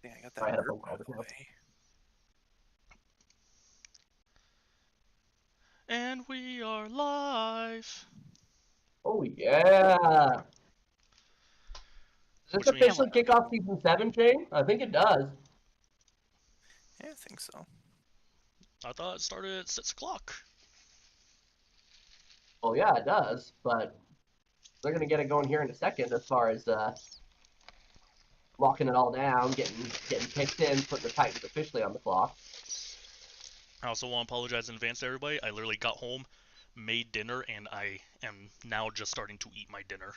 think I got I that had a bird phone call out of just the now. way. And we are live. Oh yeah! Does Which this means officially kick off season 7, Shane? I think it does. Yeah, I think so. I thought it started at 6 o'clock. Oh yeah, it does. But they're gonna get it going here in a second, as far as locking it all down, getting kicked in, putting the Titans officially on the clock. I also want to apologize in advance to everybody. I literally got home, made dinner, and I am now just starting to eat my dinner.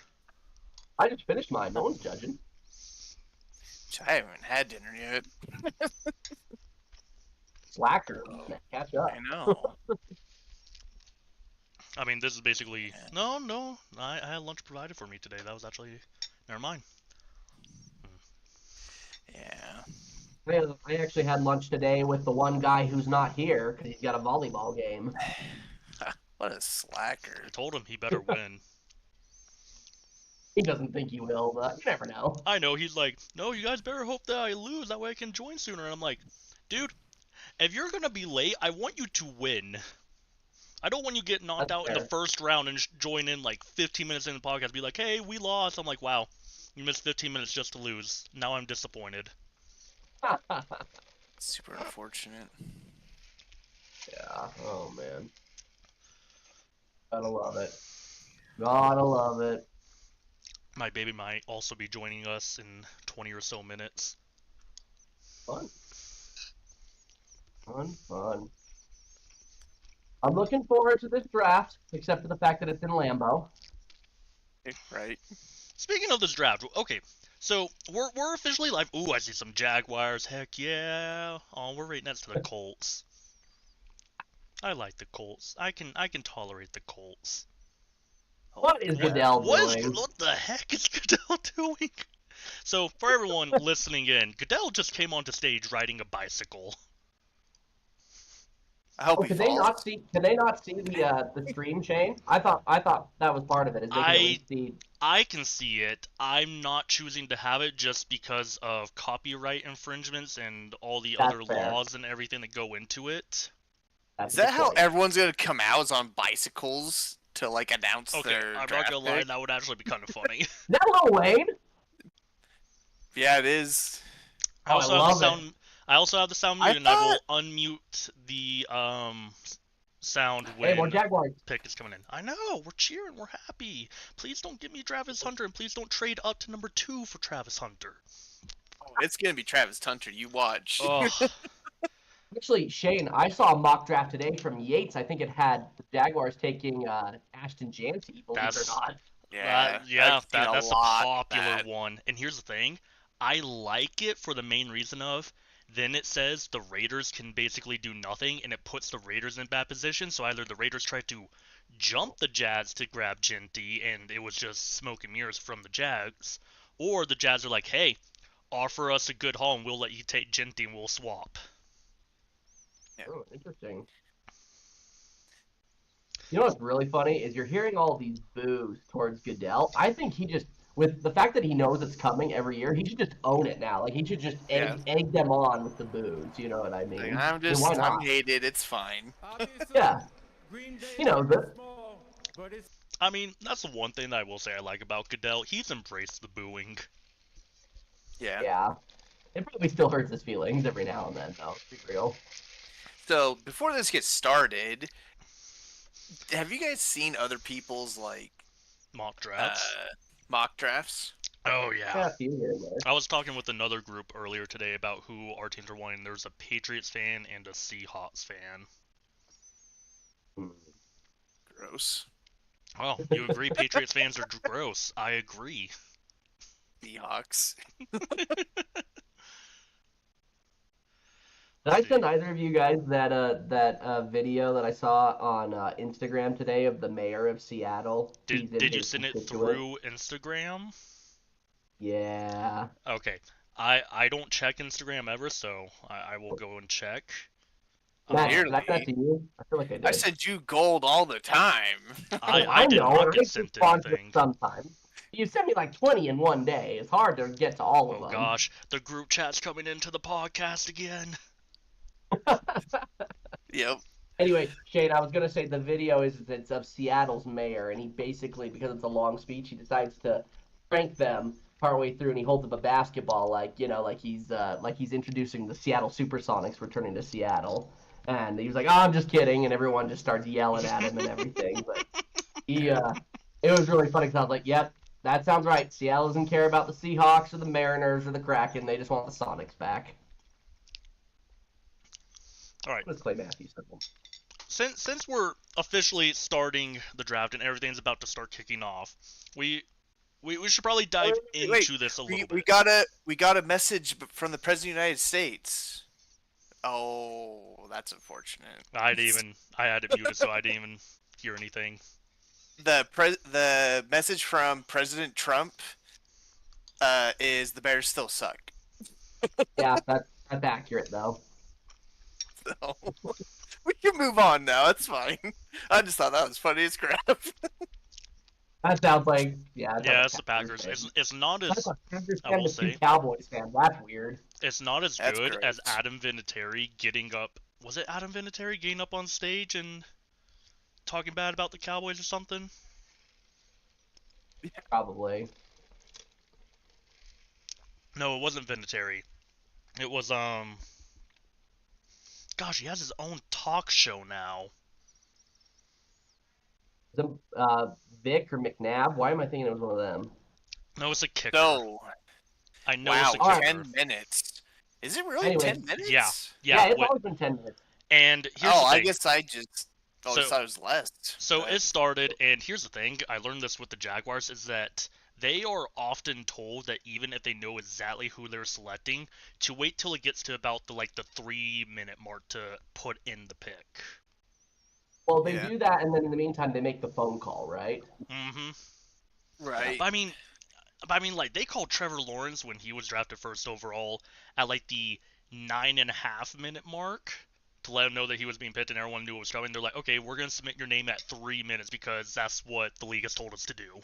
I just finished mine. No one's judging. I haven't had dinner yet. Slacker, catch up. I know. I mean, this is basically... No, I had lunch provided for me today. That was actually... Never mind. Yeah. I actually had lunch today with the one guy who's not here because he's got a volleyball game. What a slacker. I told him he better win. He doesn't think he will, but you never know. I know, he's like, no, you guys better hope that I lose, that way I can join sooner. And I'm like, dude, if you're gonna be late, I want you to win. I don't want you to get knocked That's out in fair. the first round and join in like 15 minutes in the podcast, be like, hey, we lost. I'm like, wow, you missed 15 minutes just to lose. Now I'm disappointed. Super unfortunate. Yeah, oh man. Gotta love it. Gotta love it. My baby might also be joining us in 20 or so minutes. Fun. Fun. I'm looking forward to this draft, except for the fact that it's in Lambeau. Right. Speaking of this draft, okay, so we're officially live. Ooh, I see some Jaguars. Heck yeah! Oh, we're right next to the Colts. I like the Colts. I can tolerate the Colts. What is Goodell doing? What the heck is Goodell doing? So for everyone listening in, Goodell just came onto stage riding a bicycle. I hope Oh, he can falls. they not see the stream, Shane? I thought that was part of it. Is they can at least see. I can see it. I'm not choosing to have it just because of copyright infringements and all the That's other fair. laws and everything that go into it. That's Is a good that how point. everyone's gonna come out is on bicycles to like announce Okay, their I'm draft not gonna lie, pick? that would actually be kind of funny. Is that Lil Wayne? Yeah, it is. I also I have love the it. sound. I also have the sound I muted, and I will unmute the sound Hey, more when Jaguars. pick is coming in. I know, we're cheering, we're happy. Please don't give me Travis Hunter, and please don't trade up to number 2 for Travis Hunter. Oh, it's gonna be Travis Hunter. You watch. Oh, Actually, Shane, I saw a mock draft today from Yates. I think it had the Jaguars taking Ashton Janty, believe it or That's- not. Yeah, yeah, I've seen that's a lot of popular that. one. And here's the thing, I like it for the main reason of, then it says the Raiders can basically do nothing, and it puts the Raiders in bad position. So either the Raiders try to jump the Jags to grab Ginty, and it was just smoke and mirrors from the Jags, or the Jags are like, hey, offer us a good haul, and we'll let you take Ginty, and we'll swap. Oh, interesting. You know what's really funny is you're hearing all these boos towards Goodell. I think he just, with the fact that he knows it's coming every year, he should just own it now. Like he should just egg them on with the boos. You know what I mean? Like, why not? I'm hated. It's fine. Yeah. You know, I mean, that's the one thing that I will say I like about Goodell. He's embraced the booing. Yeah. Yeah. It probably still hurts his feelings every now and then, though. To be real. So before this gets started, have you guys seen other people's like Mock drafts. mock drafts? Oh yeah. Yeah, a few here and there. I was talking with another group earlier today about who our teams are wanting. There's a Patriots fan and a Seahawks fan. Gross. Well, you agree Patriots fans are gross. I agree. Seahawks. Did I send either of you guys that video that I saw on Instagram today of the mayor of Seattle? Did you send it through Instagram? Yeah. Okay. I don't check Instagram ever, so I will go and check. Matt, did I Clearly. send that to you? I feel like I did. I send you gold all the time. I did know, not and I get sent respond to it anything. sometimes. You sent me like 20 in one day. It's hard to get to all of Oh them. gosh, the group chat's coming into the podcast again. Yep. Anyway, Shane, I was gonna say the video it's of Seattle's mayor, and he basically, because it's a long speech, he decides to prank them partway through, and he holds up a basketball like he's introducing the Seattle Supersonics returning to Seattle, and he was like, "Oh, I'm just kidding," and everyone just starts yelling at him and everything. But it was really funny because I was like, "Yep, that sounds right. Seattle doesn't care about the Seahawks or the Mariners or the Kraken. They just want the Sonics back." All right. Let's play Matthew Simple. Since we're officially starting the draft and everything's about to start kicking off, we should probably dive into this a little bit. We got a message from the President of the United States. Oh, that's unfortunate. I had it muted, so I didn't even hear anything. The message from President Trump is the Bears still suck. Yeah, that's accurate though. So, we can move on now. That's fine. I just thought that was funny as crap. That sounds like it's the Packers. It's not as I will say Cowboys fan. That's weird. It's not as That's good great. as Adam Vinatieri getting up. Was it Adam Vinatieri getting up on stage and talking bad about the Cowboys or something? Probably. No, it wasn't Vinatieri. It was Gosh, he has his own talk show now. Vic or McNabb? Why am I thinking it was one of them? No, it's a kicker. No. I know Wow, it's a kicker. 10 minutes. Is it really Anyways, 10 minutes? Yeah. It's always been 10 minutes. And here's the I thing. guess I just So- thought it was less. So but- it started, and here's the thing. I learned this with the Jaguars, is that they are often told that even if they know exactly who they're selecting, to wait till it gets to about the 3-minute mark to put in the pick. Well, they Yeah. do that, and then in the meantime, they make the phone call, right? Mm-hmm. Right. I mean, like, they called Trevor Lawrence when he was drafted first overall at the 9.5-minute mark to let him know that he was being picked and everyone knew it was coming. They're like, okay, we're going to submit your name at 3 minutes because that's what the league has told us to do.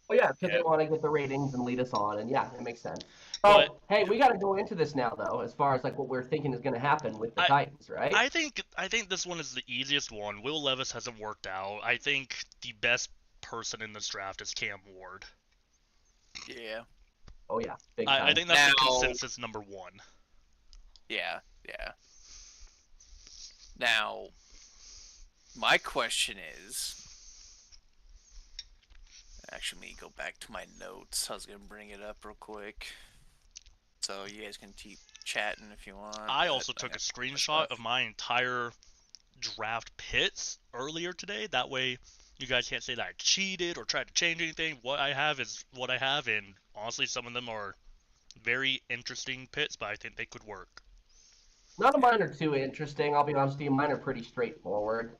Oh yeah, because Yeah. they want to get the ratings and lead us on, and yeah, it makes sense. But- Oh, hey, we got to go into this now, though, as far as what we're thinking is going to happen with the Titans, right? I think this one is the easiest one. Will Levis hasn't worked out. I think the best person in this draft is Cam Ward. Yeah. Oh yeah, big time. I think that's the Now- consensus number one. Yeah. Now, my question is... Actually, let me go back to my notes. I was going to bring it up real quick. So you guys can keep chatting if you want. I but also took a got screenshot stuff. of my entire draft pits earlier today. That way, you guys can't say that I cheated or tried to change anything. What I have is what I have, and honestly, some of them are very interesting pits, but I think they could work. None of mine are too interesting. I'll be honest with you. Mine are pretty straightforward.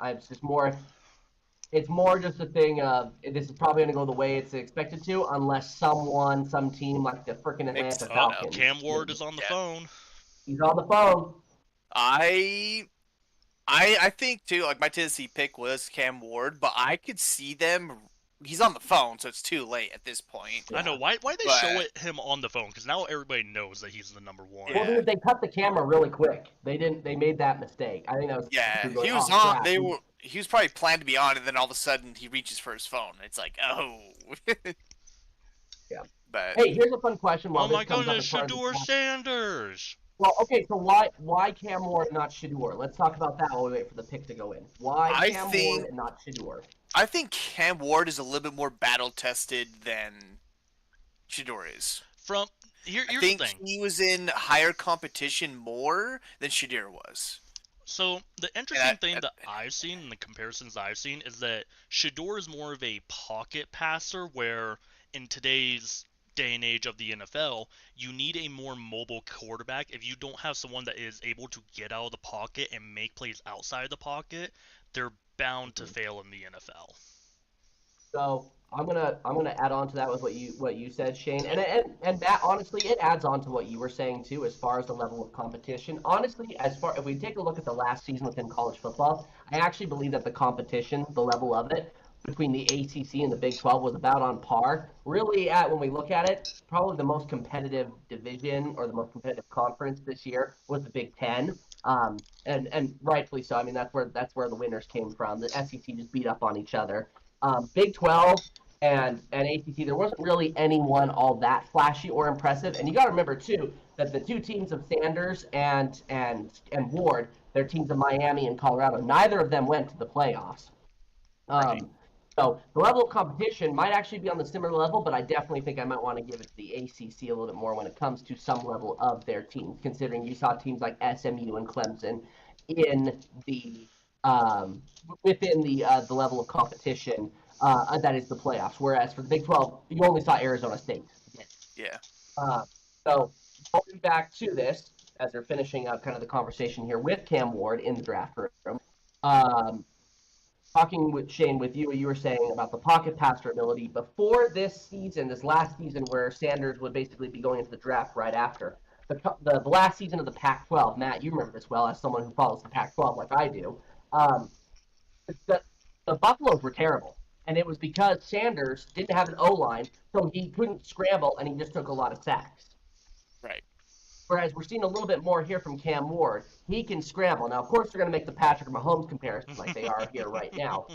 It's more just a thing of this is probably going to go the way it's expected to, unless some team like the freaking Atlanta Oh, Falcons. Cam Ward is on the Yeah. phone. He's on the phone. I think too, my Tennessee pick was Cam Ward, but I could see them. He's on the phone, so it's too late at this point. I know why they But- show him on the phone, because now everybody knows that he's the number one. Well, dude, they cut the camera really quick. They made that mistake. I think that was. Yeah, going, he was "Oh, on. crap." He was probably planned to be on, and then all of a sudden he reaches for his phone. It's like, oh. Yeah. But Hey, here's a fun question. While Oh my this comes up goodness, as far as the Shador draft. Sanders! Well, okay, so why Cam Ward and not Shador? Let's talk about that while we wait for the pick to go in. Why I Cam think- Ward and not Shador? I think Cam Ward is a little bit more battle tested than Shador is. Here's I the think thing. he was in higher competition more than Shador was. So the interesting thing I- that I've seen in the comparisons I've seen is that Shador is more of a pocket passer, where in today's day and age of the NFL, you need a more mobile quarterback. If you don't have someone that is able to get out of the pocket and make plays outside the pocket, they're bound to fail in the NFL. So I'm gonna add on to that with what you said, Shane, and that honestly it adds on to what you were saying too, as far as the level of competition. Honestly, if we take a look at the last season within college football, I actually believe that the competition, the level of it, between the ACC and the Big 12 was about on par. Really, when we look at it, probably the most competitive division or the most competitive conference this year was the Big 10. And rightfully so. I mean, that's where the winners came from. The SEC just beat up on each other. Big 12 and ACC, there wasn't really anyone all that flashy or impressive. And you got to remember too that the two teams of Sanders and Ward, their teams of Miami and Colorado, neither of them went to the playoffs. Right. So the level of competition might actually be on the similar level, but I definitely think I might want to give it to the ACC a little bit more when it comes to some level of their teams, considering you saw teams like SMU and Clemson in the within the level of competition that is the playoffs. Whereas for the Big 12, you only saw Arizona State. Yeah. So going back to this, as they're finishing up kind of the conversation here with Cam Ward in the draft room. Talking with Shane, with you were saying about the pocket passer ability before this season, this last season where Sanders would basically be going into the draft right after the last season of the Pac-12. Matt, you remember this well as someone who follows the Pac-12 like I do. The Buffaloes were terrible, and it was because Sanders didn't have an O-line, so he couldn't scramble, and he just took a lot of sacks. Right. Whereas we're seeing a little bit more here from Cam Ward. He can scramble. Now, of course, they're going to make the Patrick Mahomes comparison like they are here right now.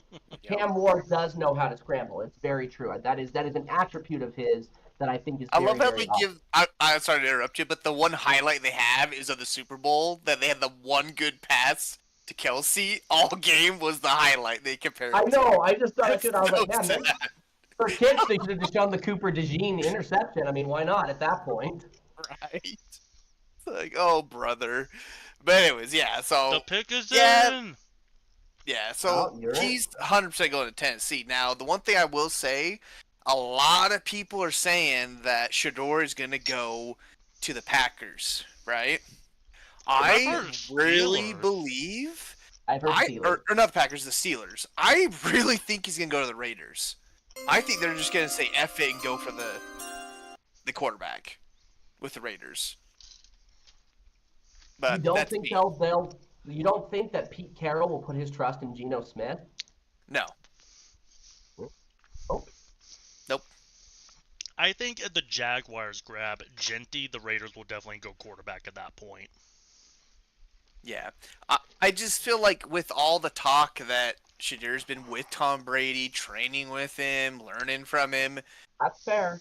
Yep. Cam Ward does know how to scramble. It's very true. That is an attribute of his that I think is I very, love how very they awesome. give. I'm sorry to interrupt you, but the one highlight they have is of the Super Bowl that they had the one good pass to Kelsey. All game was the highlight they compared. I to. know. I just thought I was So like, man, sad. for kicks, they should have just shown the Cooper DeJean interception. I mean, why not at that point? Right. It's like, oh brother. But anyways, yeah. So The pick is Yeah. in. yeah, so Oh, you're right. he's 100% going to Tennessee. Now, the one thing I will say, a lot of people are saying that Shador is going to go to the Packers, right? I've I heard really Steelers. believe, I've heard Steelers. or not the Packers, the Steelers. I really think he's going to go to the Raiders. I think they're just going to say F it and go for the quarterback with the Raiders. But You don't that's think me. you don't think that Pete Carroll will put his trust in Geno Smith? No. Oh, Nope. I think if the Jaguars grab Genty, the Raiders will definitely go quarterback at that point. Yeah. I just feel like with all the talk that Shadur's been with Tom Brady, training with him, learning from him, that's fair.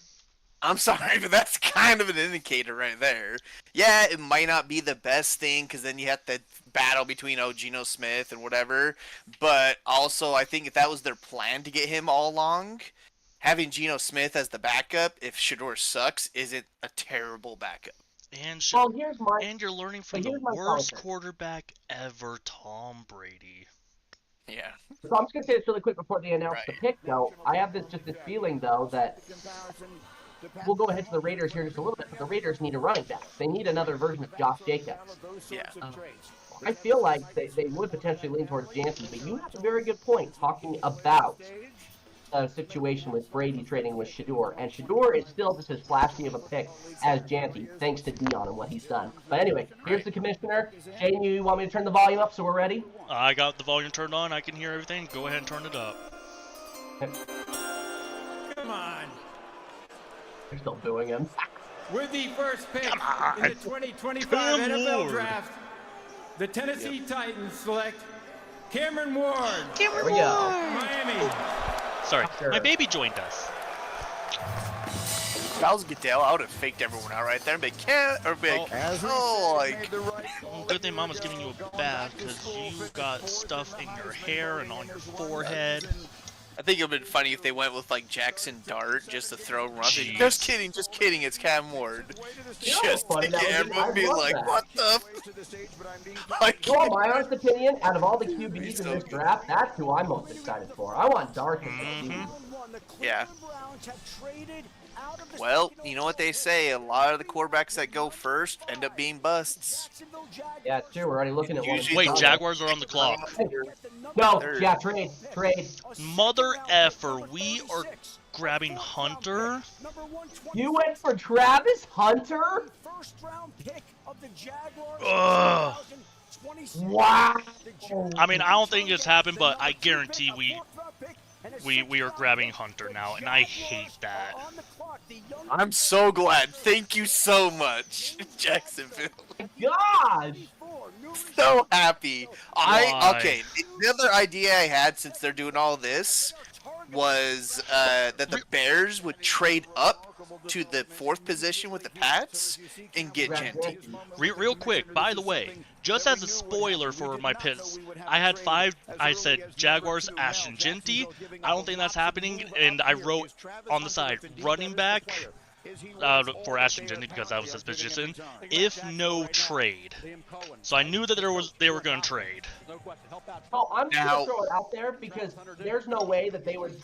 I'm sorry, but that's kind of an indicator right there. Yeah, it might not be the best thing because then you have to battle between Geno Smith and whatever. But also, I think if that was their plan to get him all along, having Geno Smith as the backup, if Shador sucks, isn't a terrible backup. And Well, here's my and you're learning from but the here's my worst counter. quarterback ever, Tom Brady. Yeah. So I'm just gonna say this really quick before they announce the Right. pick. Though I have this feeling though that we'll go ahead to the Raiders here just a little bit, but the Raiders need a running back. They need another version of Josh Jacobs. Yeah. I feel like they would potentially lean towards Jansen, but you have a very good point talking about a situation with Brady trading with Shador, and Shador is still just as flashy of a pick as Janty, thanks to Dion and what he's done. But anyway, here's the commissioner. Shane, you want me to turn the volume up so we're ready? I got the volume turned on. I can hear everything. Go ahead and turn it up. Come on. They're still booing him. With the first pick Come on. in the 2025 Cam NFL Ward. Draft, the Tennessee Titans select Cameron Ward, There we go. Miami. Sorry, Sure. my baby joined us. If I was Goodell, I would have faked everyone out right there and be like, Good thing Mama's giving you a bath because you got stuff in your hair and on your forehead. I think it would have been funny if they went with like Jackson Dart just to throw him around. Jeez. Just kidding, it's Cam Ward. You know Just what's funny? to That get would be- everyone I'd be love like, that. what the? Like, You want my honest opinion? Out of all the QBs in this draft, that's who I'm most excited for. I want Dart as the QB. yeah. Well, you know what they say, a lot of the quarterbacks that go first end up being busts. Yeah, it's true. We're already looking at one. Usually Wait, don't. Jaguars are on the clock. No, Third. yeah, trade. Mother effer, we are grabbing Hunter. You went for Travis Hunter? Ugh. Wow. I mean, I don't think it's happened, but I guarantee we we are grabbing Hunter now, and I hate that. I'm so glad. Thank you so much, Jacksonville. God! So happy. Why? Okay. The other idea I had since they're doing all this was that the Bears would trade up to the 4th position with the Pats and get Genty. Real quick, by the way, just as a spoiler for my picks, I had 5. I said Jaguars, Ashton Genty. I don't think that's happening, and I wrote on the side running back for Ashton Genty because that was his position. If no trade, so I knew that they were going to trade. Oh, I'm just gonna throw it out there because there's no way that they would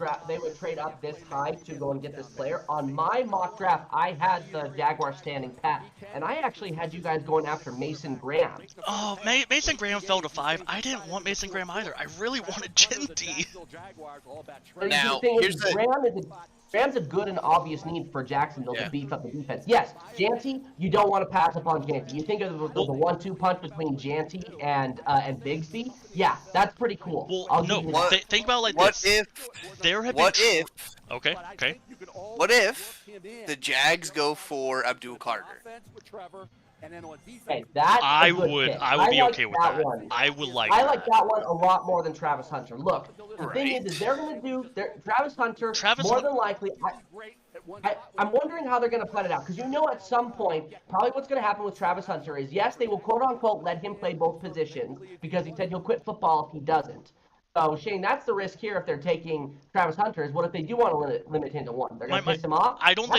trade up this high to go and get this player. On my mock draft, I had the Jaguars standing pat, and I actually had you guys going after Mason Graham. Oh, Mason Graham fell to 5. I didn't want Mason Graham either. I really wanted Genty. Now, Graham's a good and obvious need for Jacksonville to beef up the defense. Yes, Janty, you don't want to pass up on Janty. You think of the 1-2 punch between Janty and Bigsby? Yeah, that's pretty cool. Well, no, think about it like this. Okay. What if the Jags go for Abdul Carter? Okay, that's I would be okay with that. One. I would like I like that one a lot more than Travis Hunter. Look, the thing is they're going to do Travis Hunter more than likely. I'm wondering how they're going to plan it out because at some point probably what's going to happen with Travis Hunter is yes they will quote unquote let him play both positions because he said he'll quit football if he doesn't. So Shane, that's the risk here if they're taking Travis Hunter is what if they do want to limit him to one? They're going to piss him off. I don't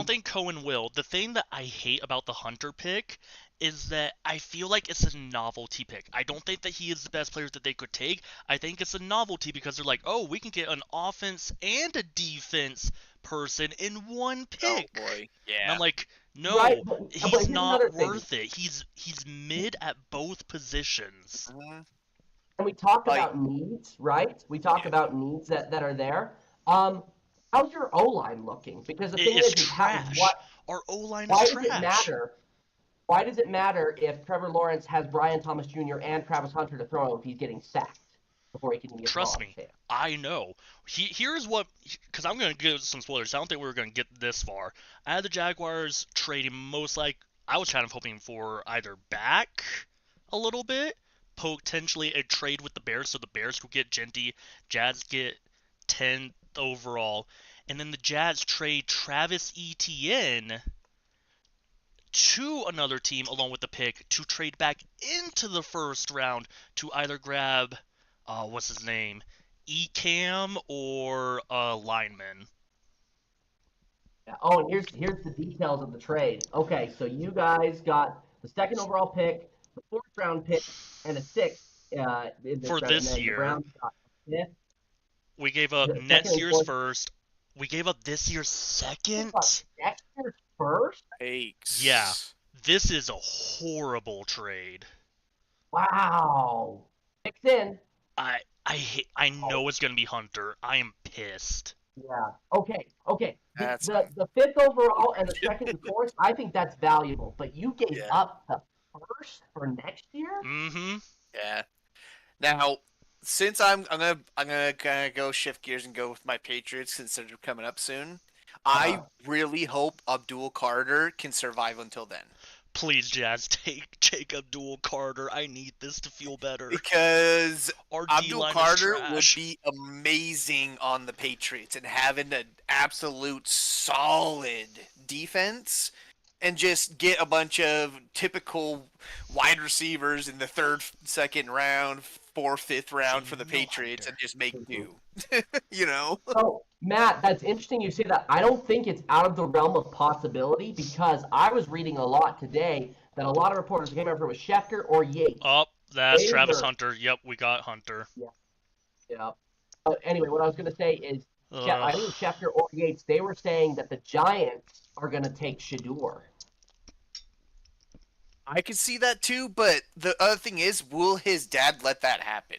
think Cohen will. The thing that I hate about the Hunter pick is that I feel like it's a novelty pick. I don't think that he is the best player that they could take. I think it's a novelty because they're like, oh, we can get an offense and a defense person in one pick. Oh boy, yeah. And I'm like, no, he's not worth it. He's mid at both positions. And we talk about needs, right? We talk about needs that are there. How's your O-line looking? Because the thing is trash. Our O-line is trash. Why does it matter? Why does it matter if Trevor Lawrence has Brian Thomas Jr. and Travis Hunter to throw if he's getting sacked before he can even get Trust me, I know. Here's what, because I'm going to give some spoilers. I don't think we were going to get this far. I had the Jaguars trading I was kind of hoping for either back a little bit, potentially a trade with the Bears so the Bears could get Genty, Jazz get 10th overall, and then the Jazz trade Travis Etienne to another team along with the pick to trade back into the first round to either grab, what's his name, Ecam or lineman. Yeah. Oh, and here's the details of the trade. Okay, so you guys got the 2nd overall pick, the 4th round pick, and a 6th for this year. We gave up next year's first. We gave up this year's 2nd. Next year's first? Yikes. Yeah. This is a horrible trade. Wow. Mix in. I know it's gonna be Hunter. I am pissed. Yeah. Okay. The 5th overall and the 2nd and 4th, I think that's valuable. But you gave up the 1st for next year? Mm-hmm. Yeah. Now, since I'm gonna kind of go shift gears and go with my Patriots since they're coming up soon. I really hope Abdul Carter can survive until then. Please, Jazz, take Abdul Carter. I need this to feel better. Because our Abdul Carter would be amazing on the Patriots and having an absolute solid defense and just get a bunch of typical wide receivers in the 3rd, 2nd round, 4th, 5th round for the Patriots and just make do. So, Matt, that's interesting you say that. I don't think it's out of the realm of possibility because I was reading a lot today that a lot of reporters came over with Schefter or Yates. Oh, that's Travis Hunter. Yep, we got Hunter. Yeah. But anyway, what I was going to say is, I think Schefter or Yates, they were saying that the Giants are going to take Shedeur. I could see that too, but the other thing is, will his dad let that happen?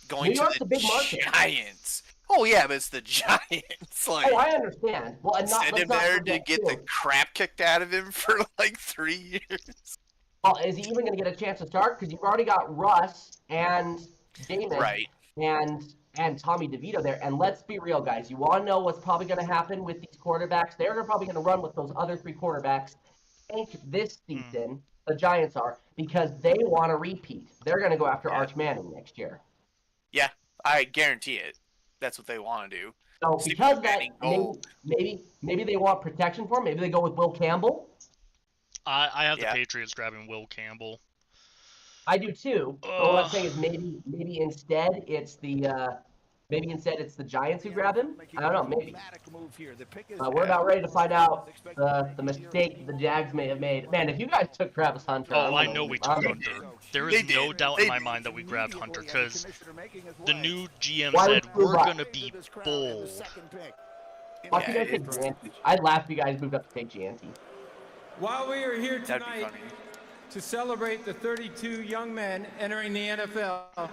Going to the big Giants. Oh yeah, but it's the Giants. I understand. Well, and send him there to get the crap kicked out of him for 3 years. Well, is he even going to get a chance to start? Because you've already got Russ and Jameis, right? And and Tommy DeVito there. And let's be real, guys. You want to know what's probably going to happen with these quarterbacks? They're probably going to run with those other 3 quarterbacks this season. The Giants are, because they want to repeat. They're going to go after Arch Manning next year. Yeah, I guarantee it. That's what they want to do. So because that, maybe they want protection for him. Maybe they go with Will Campbell. I have the Patriots grabbing Will Campbell. I do too. But what I'm saying is maybe instead it's the Giants who grab him. I don't know. Maybe. We're about ready to find out the mistake the Jags may have made. Man, if you guys took Travis Hunter. I know we took Hunter. There is no doubt in my mind that we grabbed Hunter because the new GM said we're gonna be bold. Why don't you guys take Gianti? I'd laugh if you guys moved up to take Gianti. While we are here tonight to celebrate the 32 young men entering the NFL,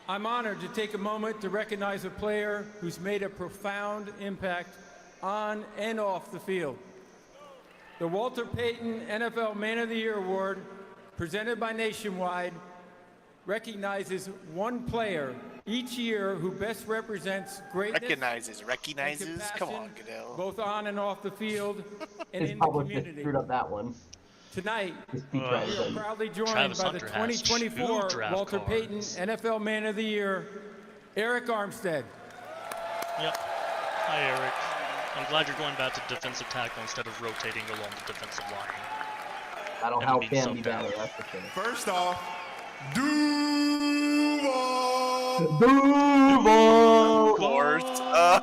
I'm honored to take a moment to recognize a player who's made a profound impact on and off the field. The Walter Payton NFL Man of the Year Award, presented by Nationwide, recognizes one player each year who best represents greatness. Recognizes. Come on, Goodell. Both on and off the field and His in the publicist community. screwed up that one. Tonight, we Well, are proudly joined Travis by the Hunter has 2024 two draft Walter cards. Payton NFL Man of the Year, Eric Armstead. Yep. Hi, Eric. I'm glad you're going back to defensive tackle instead of rotating along the defensive line. That'll And help being him be subbed better, out. that's for sure. First off, Duval. Duval!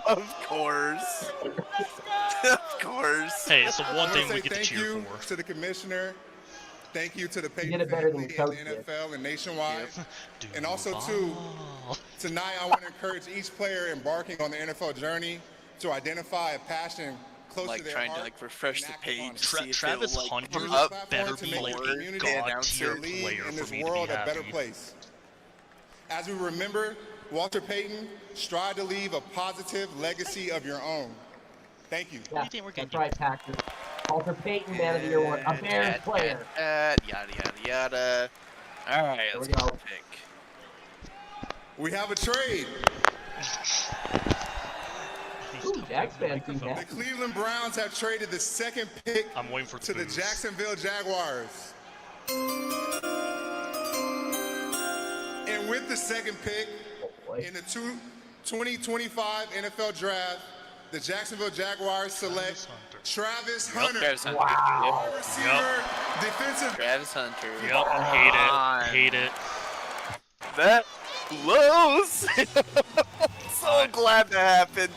Of course. Of course. Hey, it's the one I wanna thing say we get to thank cheer you for. to the commissioner. Thank you to the did Payton it better than family Coach and the did. NFL and Nationwide. Duval. And also, too, tonight I want to encourage each player embarking on the NFL journey to identify a passion close to Like their trying to heart refresh and the act upon page. it. to see if Travis it'll, Hunter come up. better to be make like the a community god announce tier to lead player in for this me to be world a better happy. place. As we remember, Walter Payton, strive to leave a positive legacy of your own. Thank you. Yeah, you think we're that's getting? right, Paxton. Walter Payton, Man of the Year Award. A Bears player. Yada yada yada. All right, There let's we go. go. Pick. We have a trade. Ooh, Jags fans seem The happy. Cleveland Browns have traded the second pick I'm waiting for to the boos. Jacksonville Jaguars. And with the second pick Oh, boy. in the 2025 NFL Draft, the Jacksonville Jaguars select Travis Hunter, Travis Hunter. Wow. wide receiver, defensive. Travis Hunter. Yep, hate it. That blows. So glad that happened.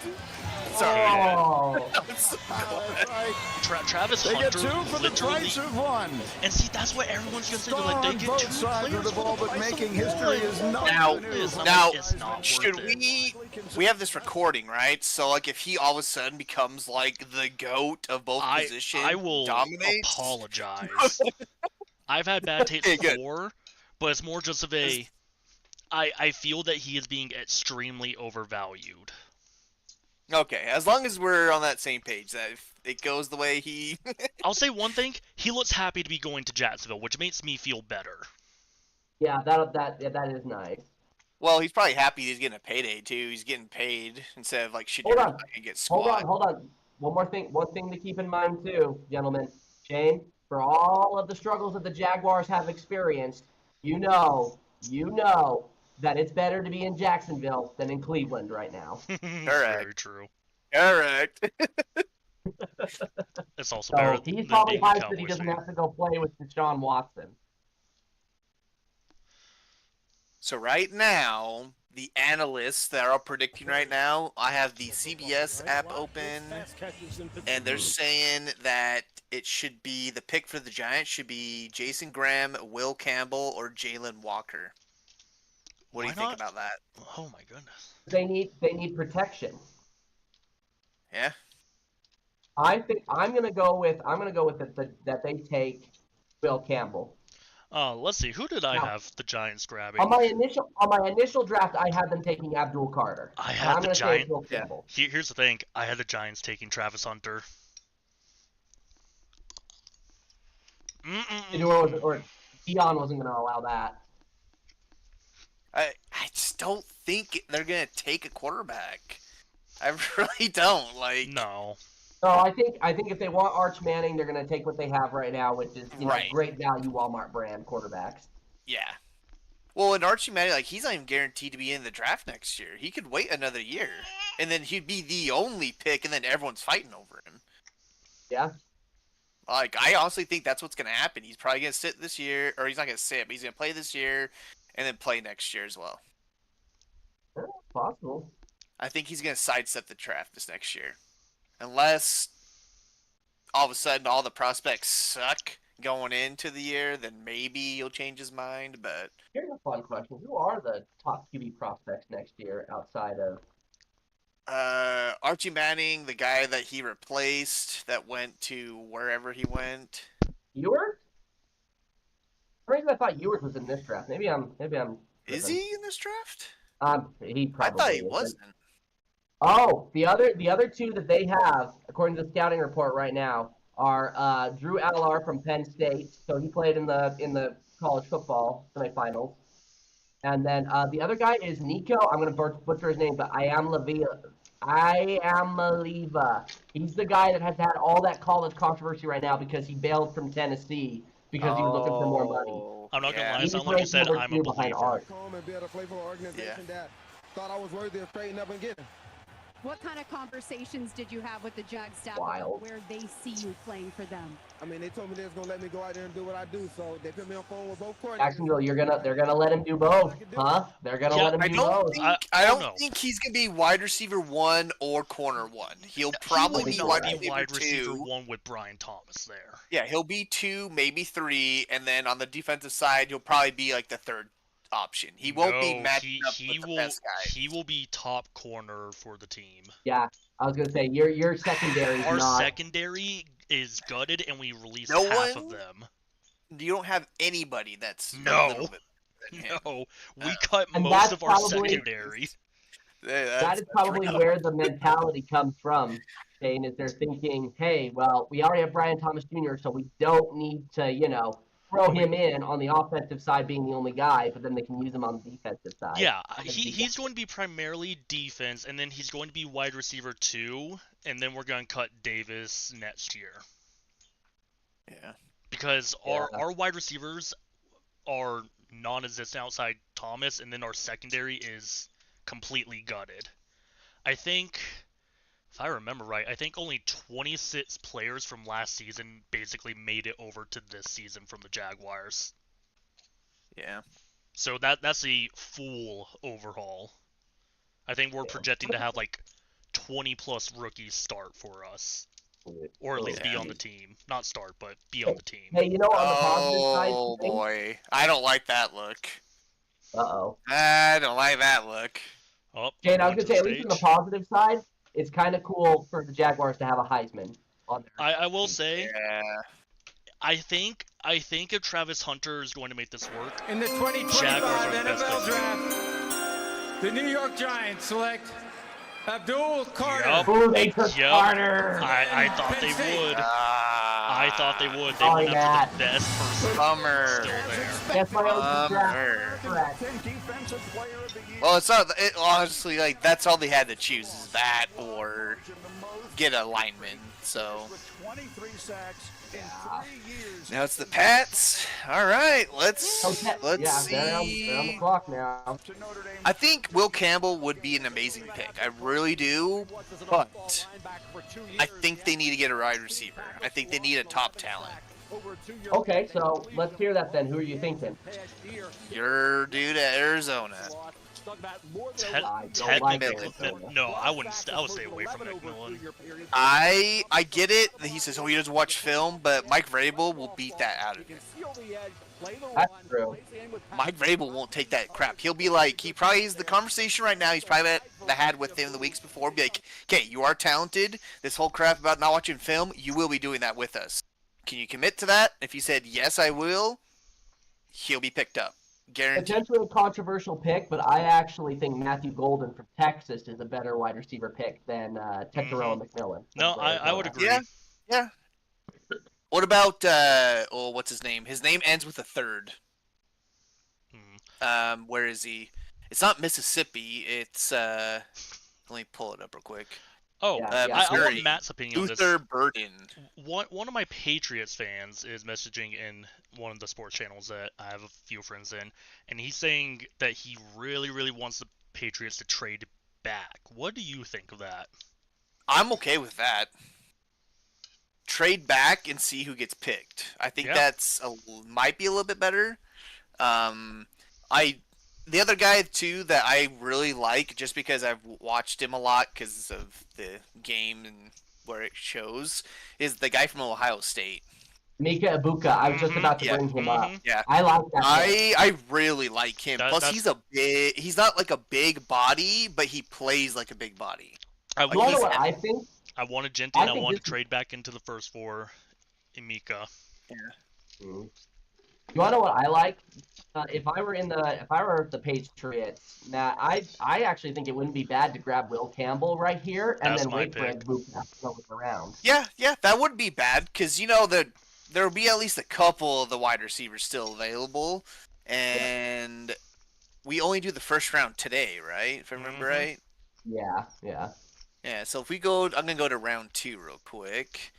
Sorry. Oh, I'm so glad. Travis They get Hunter two for the literally, price of one. and see that's what everyone's gonna say. They're like, they On get both two sides players of the for ball, the but price making of history one. is not Now- the news. I'm Now, like, it's not should worth it. we have this recording, right? So, like, if he all of a sudden becomes like the goat of both positions, I will dominates. apologize. I've had bad taste Okay, good. before, but it's more just of a. I feel that he is being extremely overvalued. Okay, as long as we're on that same page, that if it goes the way he. I'll say one thing: he looks happy to be going to Jacksonville, which makes me feel better. yeah, that is nice. Well, he's probably happy he's getting a payday too. He's getting paid instead of like shit. Hold on. And get Hold squat. on. One thing to keep in mind too, gentlemen. Shane, for all of the struggles that the Jaguars have experienced, you know that it's better to be in Jacksonville than in Cleveland right now. Very true. Correct. It's also So better he's than probably being a hyped that he Cowboys doesn't fan. have to go play with Deshaun Watson. So right now, the analysts that are predicting right now, I have the CBS app open, and they're saying that it should be the pick for the Giants should be Jason Graham, Will Campbell, or Jalen Walker. What do Why you think not? about that? Oh my goodness. They need protection. Yeah. I think I'm gonna go with that they take Will Campbell. Let's see. Who did I Now- have the Giants grabbing? On my initial draft, I had them taking Abdul Carter. I And had I'm the gonna Giant- take Will yeah. Campbell. Here's the thing. I had the Giants taking Travis Hunter. Or Dion wasn't gonna allow that. I just don't think they're gonna take a quarterback. I really don't like. No. So I think if they want Arch Manning, they're gonna take what they have right now, which is Right. great value Walmart brand quarterbacks. Yeah. Well, and Archie Manning, like, he's not even guaranteed to be in the draft next year. He could wait another year, and then he'd be the only pick, and then everyone's fighting over him. Yeah. Like, I honestly think that's what's gonna happen. He's probably gonna sit this year, or he's not gonna sit, but he's gonna play this year, and then play next year as well. Yeah, possible. I think he's gonna sidestep the draft this next year, unless all of a sudden all the prospects suck going into the year. Then maybe he'll change his mind. But Here's a fun question: who are the top QB prospects next year outside of? Archie Manning, the guy that he replaced, that went to wherever he went. Ewert? For some reason I thought Ewert was in this draft. Maybe I'm. Is he in this draft? He probably. I thought he isn't. wasn't. Oh, the other two that they have, according to the scouting report right now, are Drew Allar from Penn State. So he played in the college football semifinals. And then the other guy is Nico. I'm gonna butcher his name, but I am Maliva. He's the guy that has had all that college controversy right now because he bailed from Tennessee because he was looking for more money. I'm not gonna lie, He it sounds was like you said ranked I'm number a 2 behind believer. Art. Home and build a playful organization that thought I was worthy of trading up and getting. What kind of conversations did you have with the Jag staff Wild. about where they see you playing for them? I mean, they told me they was gonna let me go out there and do what I do, so they put me on phone with both coordinators. Jacksonville, they're gonna let him do both, huh? They're gonna Yeah, let him I do don't both. think I don't know. I don't think he's gonna be wide receiver 1 or corner 1. He'll probably He be will wide not be receiver wide receiver 2. 1 with Brian Thomas there. Yeah, he'll be 2, maybe 3, and then on the defensive side, he'll probably be like the third option. He won't be No, matching up he with will, the best guy. He will be top corner for the team. Yeah, I was gonna say your secondary is Our not. secondary is gutted, and we released No half one? of them. You don't have anybody that's No. a little bit better than him. No, we cut And most that's of our probably- secondary. That is probably where the mentality comes from. Shane, is they're thinking, hey, well, we already have Brian Thomas Jr., so we don't need to, throw him in on the offensive side being the only guy, but then they can use him on the defensive side. Yeah, he's going to be primarily defense, and then he's going to be wide receiver 2, and then we're going to cut Davis next year. Yeah. Because Yeah. our wide receivers are non-existent outside Thomas, and then our secondary is completely gutted. I think, if I remember right, I think only 26 players from last season basically made it over to this season from the Jaguars. Yeah. So that's a full overhaul. I think we're projecting to have like 20 plus rookies start for us. Or at least be on the team. Not start, but be on the team. Hey, on the positive side. Oh boy, I don't like that look. Uh-oh. I don't like that look. Oh, Shane, I was on gonna to say, at least on the stage. positive side, it's kind of cool for the Jaguars to have a Heisman on there. I will say, Yeah. I think if Travis Hunter is going to make this work, In the 2025 Jaguars are the best NFL bet. Draft, the New York Giants select Abdul Carter. Yup. Ooh, they took Yep. Carter. I thought they would. I thought they would. They Sorry, went after Matt. the best person Bummer. still there. That's my own draft. Bummer. Correct. Well, it's not. It, honestly, like that's all they had to choose is that or get a lineman. So now it's the Pats. All right, let's Okay. let's Yeah, see. they're on the clock now. I think Will Campbell would be an amazing pick. I really do, but I think they need to get a wide receiver. I think they need a top talent. Okay, so let's hear that then. Who are you thinking? Your dude at Arizona. I don't Ted like McMillan. it. No, I wouldn't. I would stay away from McMillan. I get it that he says, oh, he doesn't watch film, but Mike Vrabel will beat that out of him. That's true. Mike Vrabel won't take that crap. He'll be like, he probably is the conversation right now. He's probably had with him the weeks before. Be like, okay, you are talented. This whole crap about not watching film, you will be doing that with us. Can you commit to that? If he said yes, I will, he'll be picked up, guaranteed. Potentially a controversial pick, but I actually think Matthew Golden from Texas is a better wide receiver pick than Tetairoa McMillan. No, I would agree. Yeah. What about what's his name? His name ends with a third. Where is he? It's not Mississippi. It's let me pull it up real quick. Oh, Yeah, I Missouri. want Matt's opinion on this. Luther Burden. One of my Patriots fans is messaging in one of the sports channels that I have a few friends in, and he's saying that he really, really wants the Patriots to trade back. What do you think of that? I'm okay with that. Trade back and see who gets picked. I think that's might be a little bit better. The other guy too that I really like, just because I've watched him a lot because of the game and where it shows, is the guy from Ohio State. Mika Ibuka. I was just about to bring him up. Yeah, I like that. I really like him. Plus, he's not like a big body, but he plays like a big body. I You know what I think? I wanted Genty and I wanted to trade back into the first four in Mika. Yeah. You want to know what I like? If I were the Patriots, Matt, I actually think it wouldn't be bad to grab Will Campbell right here and then wait for Ibuka to go around. Yeah, that wouldn't be bad because there will be at least a couple of the wide receivers still available, and we only do the first round today, right? If I remember right. Yeah. Yeah, so if we go, I'm gonna go to round 2 real quick.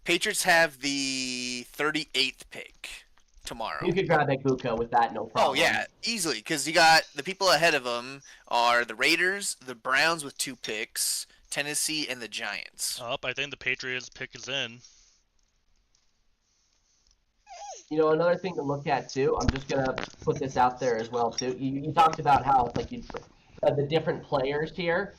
Patriots have the 38th pick tomorrow. You could grab Ibuka with that, no problem. Oh yeah, easily, because you got the people ahead of them are the Raiders, the Browns with 2 picks, Tennessee, and the Giants. I think the Patriots pick is in. You know, another thing to look at too, I'm just gonna put this out there as well too. You talked about how it's like the different players here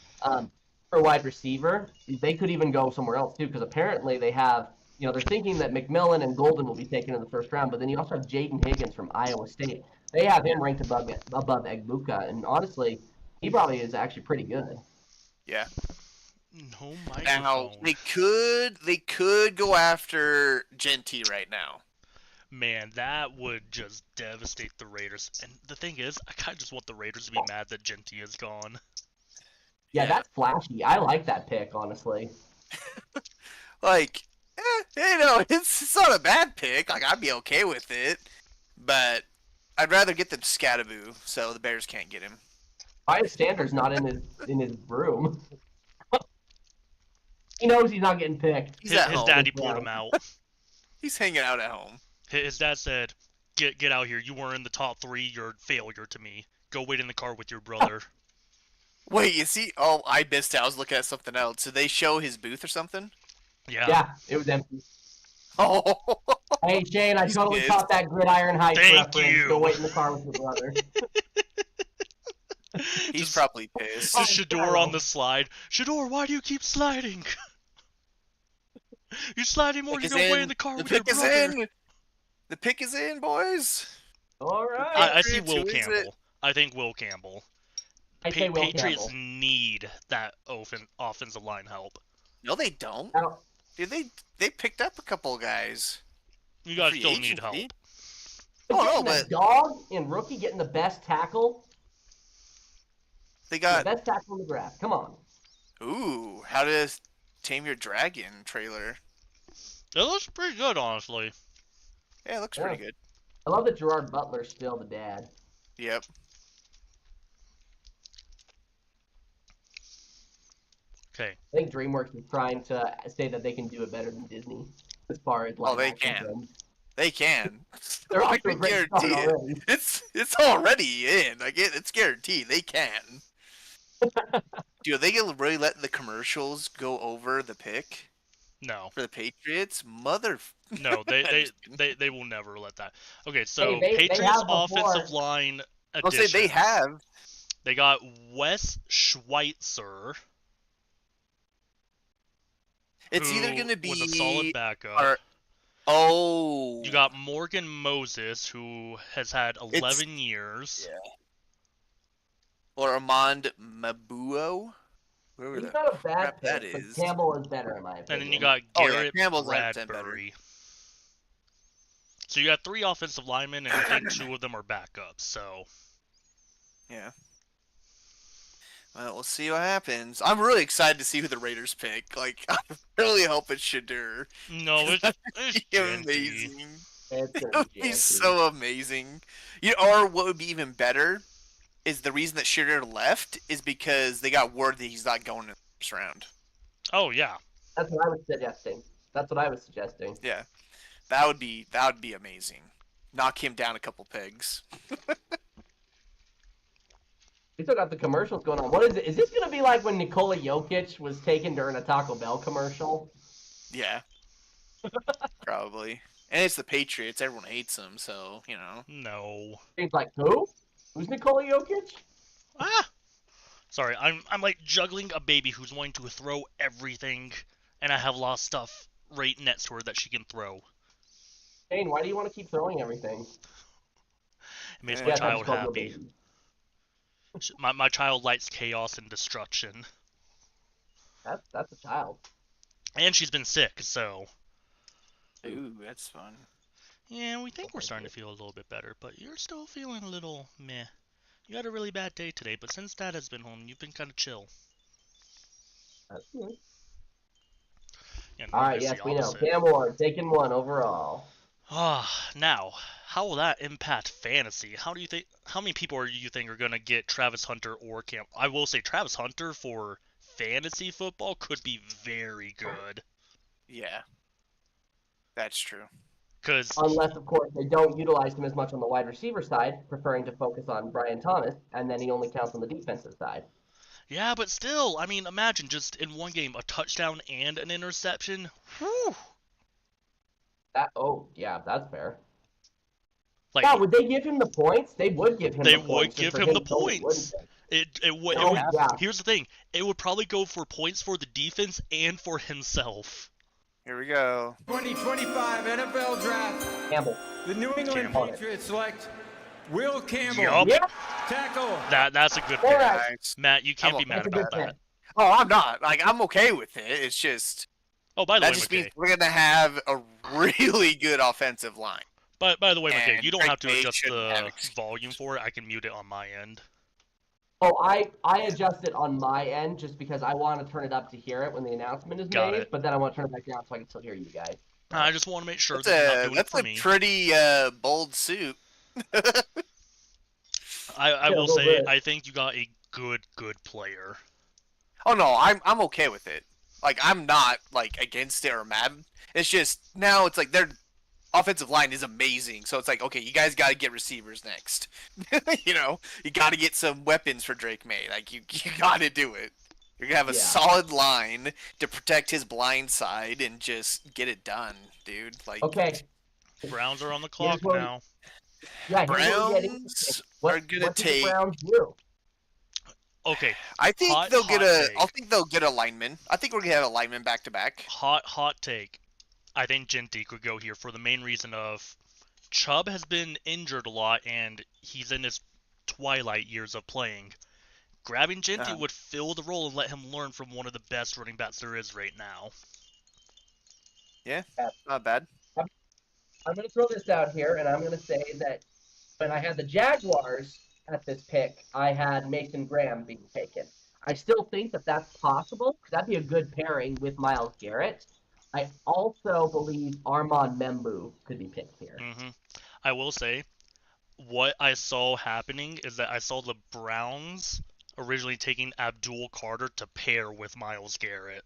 for wide receiver. They could even go somewhere else too, because apparently they have, they're thinking that McMillan and Golden will be taken in the first round, but then you also have Jaden Higgins from Iowa State. They have him ranked above Egbuka, and honestly, he probably is actually pretty good. Yeah. No microphone. Now they could go after Genty right now. Man, that would just devastate the Raiders. And the thing is, I kind of just want the Raiders to be mad that Genty is gone. Yeah, that's flashy. I like that pick, honestly. It's not a bad pick. Like, I'd be okay with it. But I'd rather get them Scattaboo so the Bears can't get him. Ryan Stander's not in his room. He knows he's not getting picked. He's at His home. daddy pulled him out. He's hanging out at home. His dad said, get out here. You weren't in the top 3. You're a failure to me. Go wait in the car with your brother. Wait, you see? Oh, I missed it. I was looking at something else. Did they show his booth or something? Yeah, it was empty. Oh. Hey, Shane, I totally caught that Gridiron Heights Thank reference. you. Go wait in the car with your brother. He's probably pissed. Just Shador on the slide. Shador, why do you keep sliding? You're sliding more. You're going to wait in the car with your brother. The pick is in, boys. All right. I see Will Who is it? Campbell. I think Will Campbell. I say Will Patriots Campbell. need that offensive line help. No, they don't. Now, Dude, they picked up a couple of guys. You guys Free still need agency. help. Oh, no, getting but a dog and rookie getting the best tackle. they The got. best tackle in the draft. Come on. Ooh, how to Tame Your Dragon trailer. It looks pretty good, honestly. Yeah, it looks pretty good. I love that Gerard Butler's still the dad. Yep. Okay. I think DreamWorks is trying to say that they can do it better than Disney as far as Oh, they live action can. films. They can. They're I off to a can great start guarantee it. already. It's already in. It's guaranteed. They can. Dude, they can really let the commercials go over the pick No. for the Patriots? Mother. No, they will never let that. Okay, so Hey, they Patriots have before. offensive line I'll say addition. they have. They got Wes Schweitzer. It's who either going to be. was a solid backup. Or, oh. You got Morgan Moses, who has had 11 years. Yeah. Or Armand Mabuo. Whoever He's the not a bad crap pick, that but is. Campbell is better in my opinion. And then you got Oh, yeah, Garrett Campbell's 100% better. Bradbury. So you got 3 offensive linemen, and I think 2 of them are backups. So Yeah. Well, we'll see what happens. I'm really excited to see who the Raiders pick. Like, I really hope it's Shadur. no, it's It'd be Genty. It's amazing. It gonna would be janky. so amazing. Or what would be even better is the reason that Shearer left is because they got word that he's not going in the first round. Oh yeah. That's what I was suggesting. Yeah, that would be amazing. Knock him down a couple pegs. We still got the commercials going on. What is it? Is this going to be like when Nikola Jokic was taken during a Taco Bell commercial? Yeah, probably. And it's the Patriots. Everyone hates them, so, you know. No. He's like, who? Who's Nikola Jokic? Ah. Sorry, I'm like juggling a baby who's wanting to throw everything, and I have a lot of stuff right next to her that she can throw. Shane, why do you want to keep throwing everything? It makes Yeah, my that's child called happy. baby. My child likes chaos and destruction. That's a child. And she's been sick, so... Ooh, that's fun. Yeah, we think we're starting to feel a little bit better, but you're still feeling a little meh. You had a really bad day today, but since Dad has been home, you've been kind of chill. That's good. Yeah, All right, Northern's yes, the we know. opposite. Cam Ward taking 1 overall. Now, how will that impact fantasy? How many people do you think are gonna get Travis Hunter or Cam? I will say Travis Hunter for fantasy football could be very good. Yeah. That's true. Cause Unless, of course, they don't utilize him as much on the wide receiver side, preferring to focus on Brian Thomas, and then he only counts on the defensive side. yeah, but still, I mean, imagine just in one game a touchdown and an interception. Whew. Yeah, that's fair. Like Yeah, would they give him the points? They would give him they the points. would give just for him the his goals, points. wouldn't It would. Oh, yeah. Here's the thing. It would probably go for points for the defense and for himself. Here we go. 2025 NFL Draft. they? Campbell. The New England Campbell. Patriots select Will Campbell, Yup. Yeah, tackle. That's a good All pick. right. Nice. Matt, you can't I'm be okay. mad That's a good about that. pick. Oh, I'm not. Like, I'm okay with it. It's just Oh, by the that way, just McKay. means we're gonna have a really good offensive line. By the way, McKay, And you don't Drake have to May adjust shouldn't have the excuse. volume for it. I can mute it on my end. Oh, I adjust it on my end just because I want to turn it up to hear it when the announcement is Got made, it. but then I want to turn it back down so I can still hear you guys. I just want to make sure That's that you're not a doing it that's for a me. pretty bold suit. I Yeah, will a little say, bit. I think you got a good player. Oh no, I'm okay with it. Like, I'm not like against it or mad. It's just now it's like their offensive line is amazing. So it's like, okay, you guys got to get receivers next. You know, you got to get some weapons for Drake May. Like you got to do it. You're gonna have a Yeah. solid line to protect his blind side and just get it done, dude. Like, Okay. Browns are on the clock what- now. Yeah, here's what we get into. Browns What, are gonna what did the take. Browns do? Okay, I think Hot they'll get take. I think they'll get a lineman. I think we're gonna have a lineman back to back. hot take. I think Genty could go here for the main reason of Chubb has been injured a lot and he's in his twilight years of playing. Grabbing Genty Uh-huh. would fill the role and let him learn from one of the best running backs there is right now. Not bad. I'm going to throw this out here, and I'm going to say that when I had the Jaguars at this pick, I had Mason Graham being taken. I still think that that's possible, because that'd be a good pairing with Myles Garrett. I also believe Armand Membu could be picked here. I will say, what I saw happening is that I saw the Browns originally taking Abdul Carter to pair with Myles Garrett.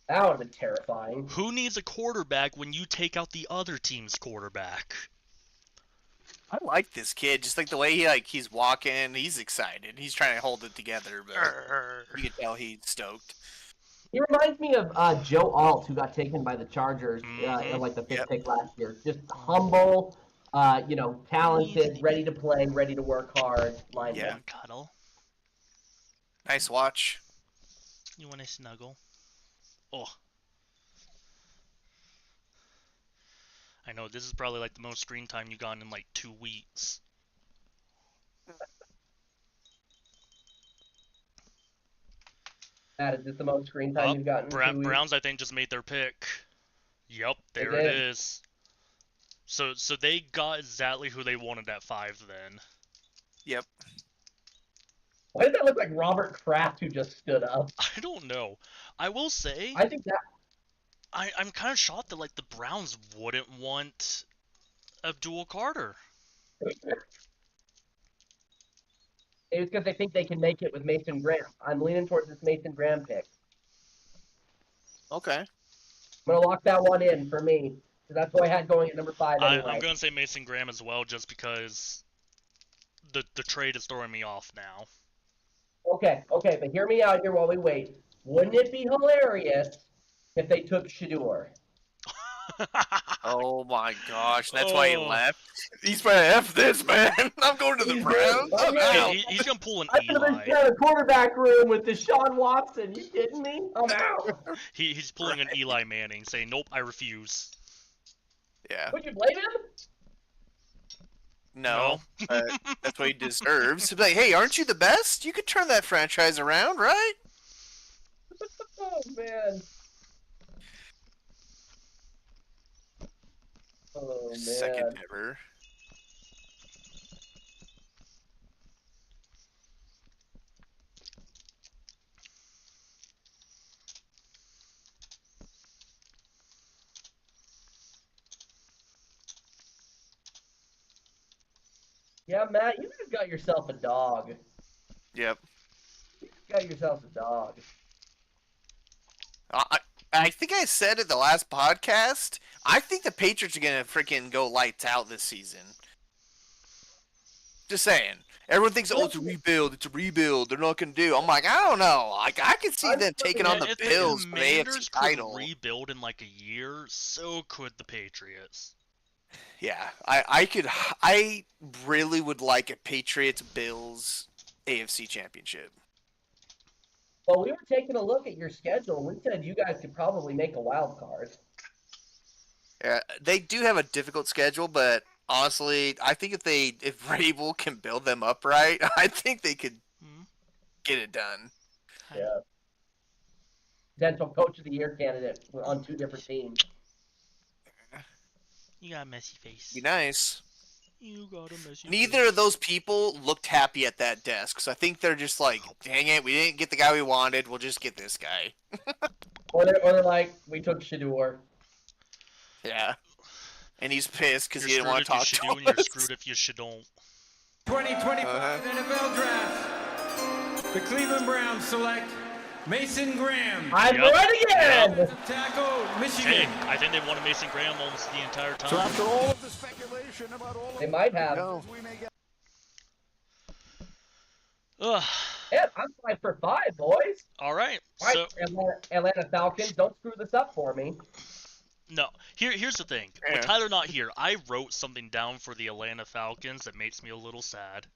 That would have been terrifying. Who needs a quarterback when you take out the other team's quarterback? I like this kid. Just like the way he's walking, he's excited. He's trying to hold it together, but you can tell he's stoked. He reminds me of Joe Alt, who got taken by the Chargers in like the fifth Yep. pick last year. Just humble, talented, ready to play, ready to work hard. Lineman. Yeah. Cuddle. Nice watch. You want to snuggle? Oh. I know, this is probably like the most screen time you've gotten in like 2 weeks. Matt, is this the most screen time you've gotten? in 2 weeks? Browns, I think, just made their pick. Yep, there They it did. is. So they got exactly who they wanted at 5 then. Yep. Why did that look like Robert Kraft, who just stood up? I don't know. I will say, I think that I'm kind of shocked that like the Browns wouldn't want Abdul Carter. It's because they think they can make it with Mason Graham. I'm leaning towards this Mason Graham pick. Okay. I'm gonna lock that one in for me. So that's what I had going at number 5 anyway. I'm gonna say Mason Graham as well, just because the trade is throwing me off now. Okay, but hear me out here while we wait. Wouldn't it be hilarious if they took Shador? Oh my gosh, that's why he left. He's probably F this, man. I'm going to the Browns. I'm out. He's gonna pull an I'm gonna be in a quarterback room with Deshaun Watson. You kidding me? I'm out. He's pulling an Eli Manning, saying, "Nope, I refuse." Yeah. Would you blame him? No, that's what he deserves. He'd be like, hey, aren't you the best? You could turn that franchise around, right? Oh man. Oh man. Second ever. Yeah, Matt, you just got yourself a dog. Yep. You just got yourself a dog. I think I said it the last podcast. I think the Patriots are gonna freaking go lights out this season. Just saying. Everyone thinks, oh, it's a rebuild. It's a rebuild. They're not gonna do. I'm like, I don't know. Like, I can see them taking on the Bills for the AFC title. Could rebuild in like a year, so could the Patriots. Yeah, I really would like a Patriots Bills AFC championship. Well, we were taking a look at your schedule, and we said you guys could probably make a wild card. Yeah, they do have a difficult schedule, but honestly, I think if Vrabel can build them up right, I think they could get it done. Yeah. Potential Coach of the Year candidate on 2 different teams. You got a messy face. Be nice. You got a messy Neither of those people looked happy at that desk, so I think they're just like, dang it, we didn't get the guy we wanted, we'll just get this guy. or they're like, we took Shador. Yeah. And he's pissed because he didn't You're want to talk screwed to if you should do, and us. you're screwed if you should don't. 2025 NFL Draft. The Cleveland Browns select Mason Graham. I'm right again! Tackle, Michigan. Hey, I think they wanted Mason Graham almost the entire time. So after all of the speculation about all They might have. we may get Ugh. Yeah, I'm 5 for 5, boys. All right. All right, So Atlanta Falcons, don't screw this up for me. no, here's the thing. Yeah. With Tyler not here, I wrote something down for the Atlanta Falcons that makes me a little sad.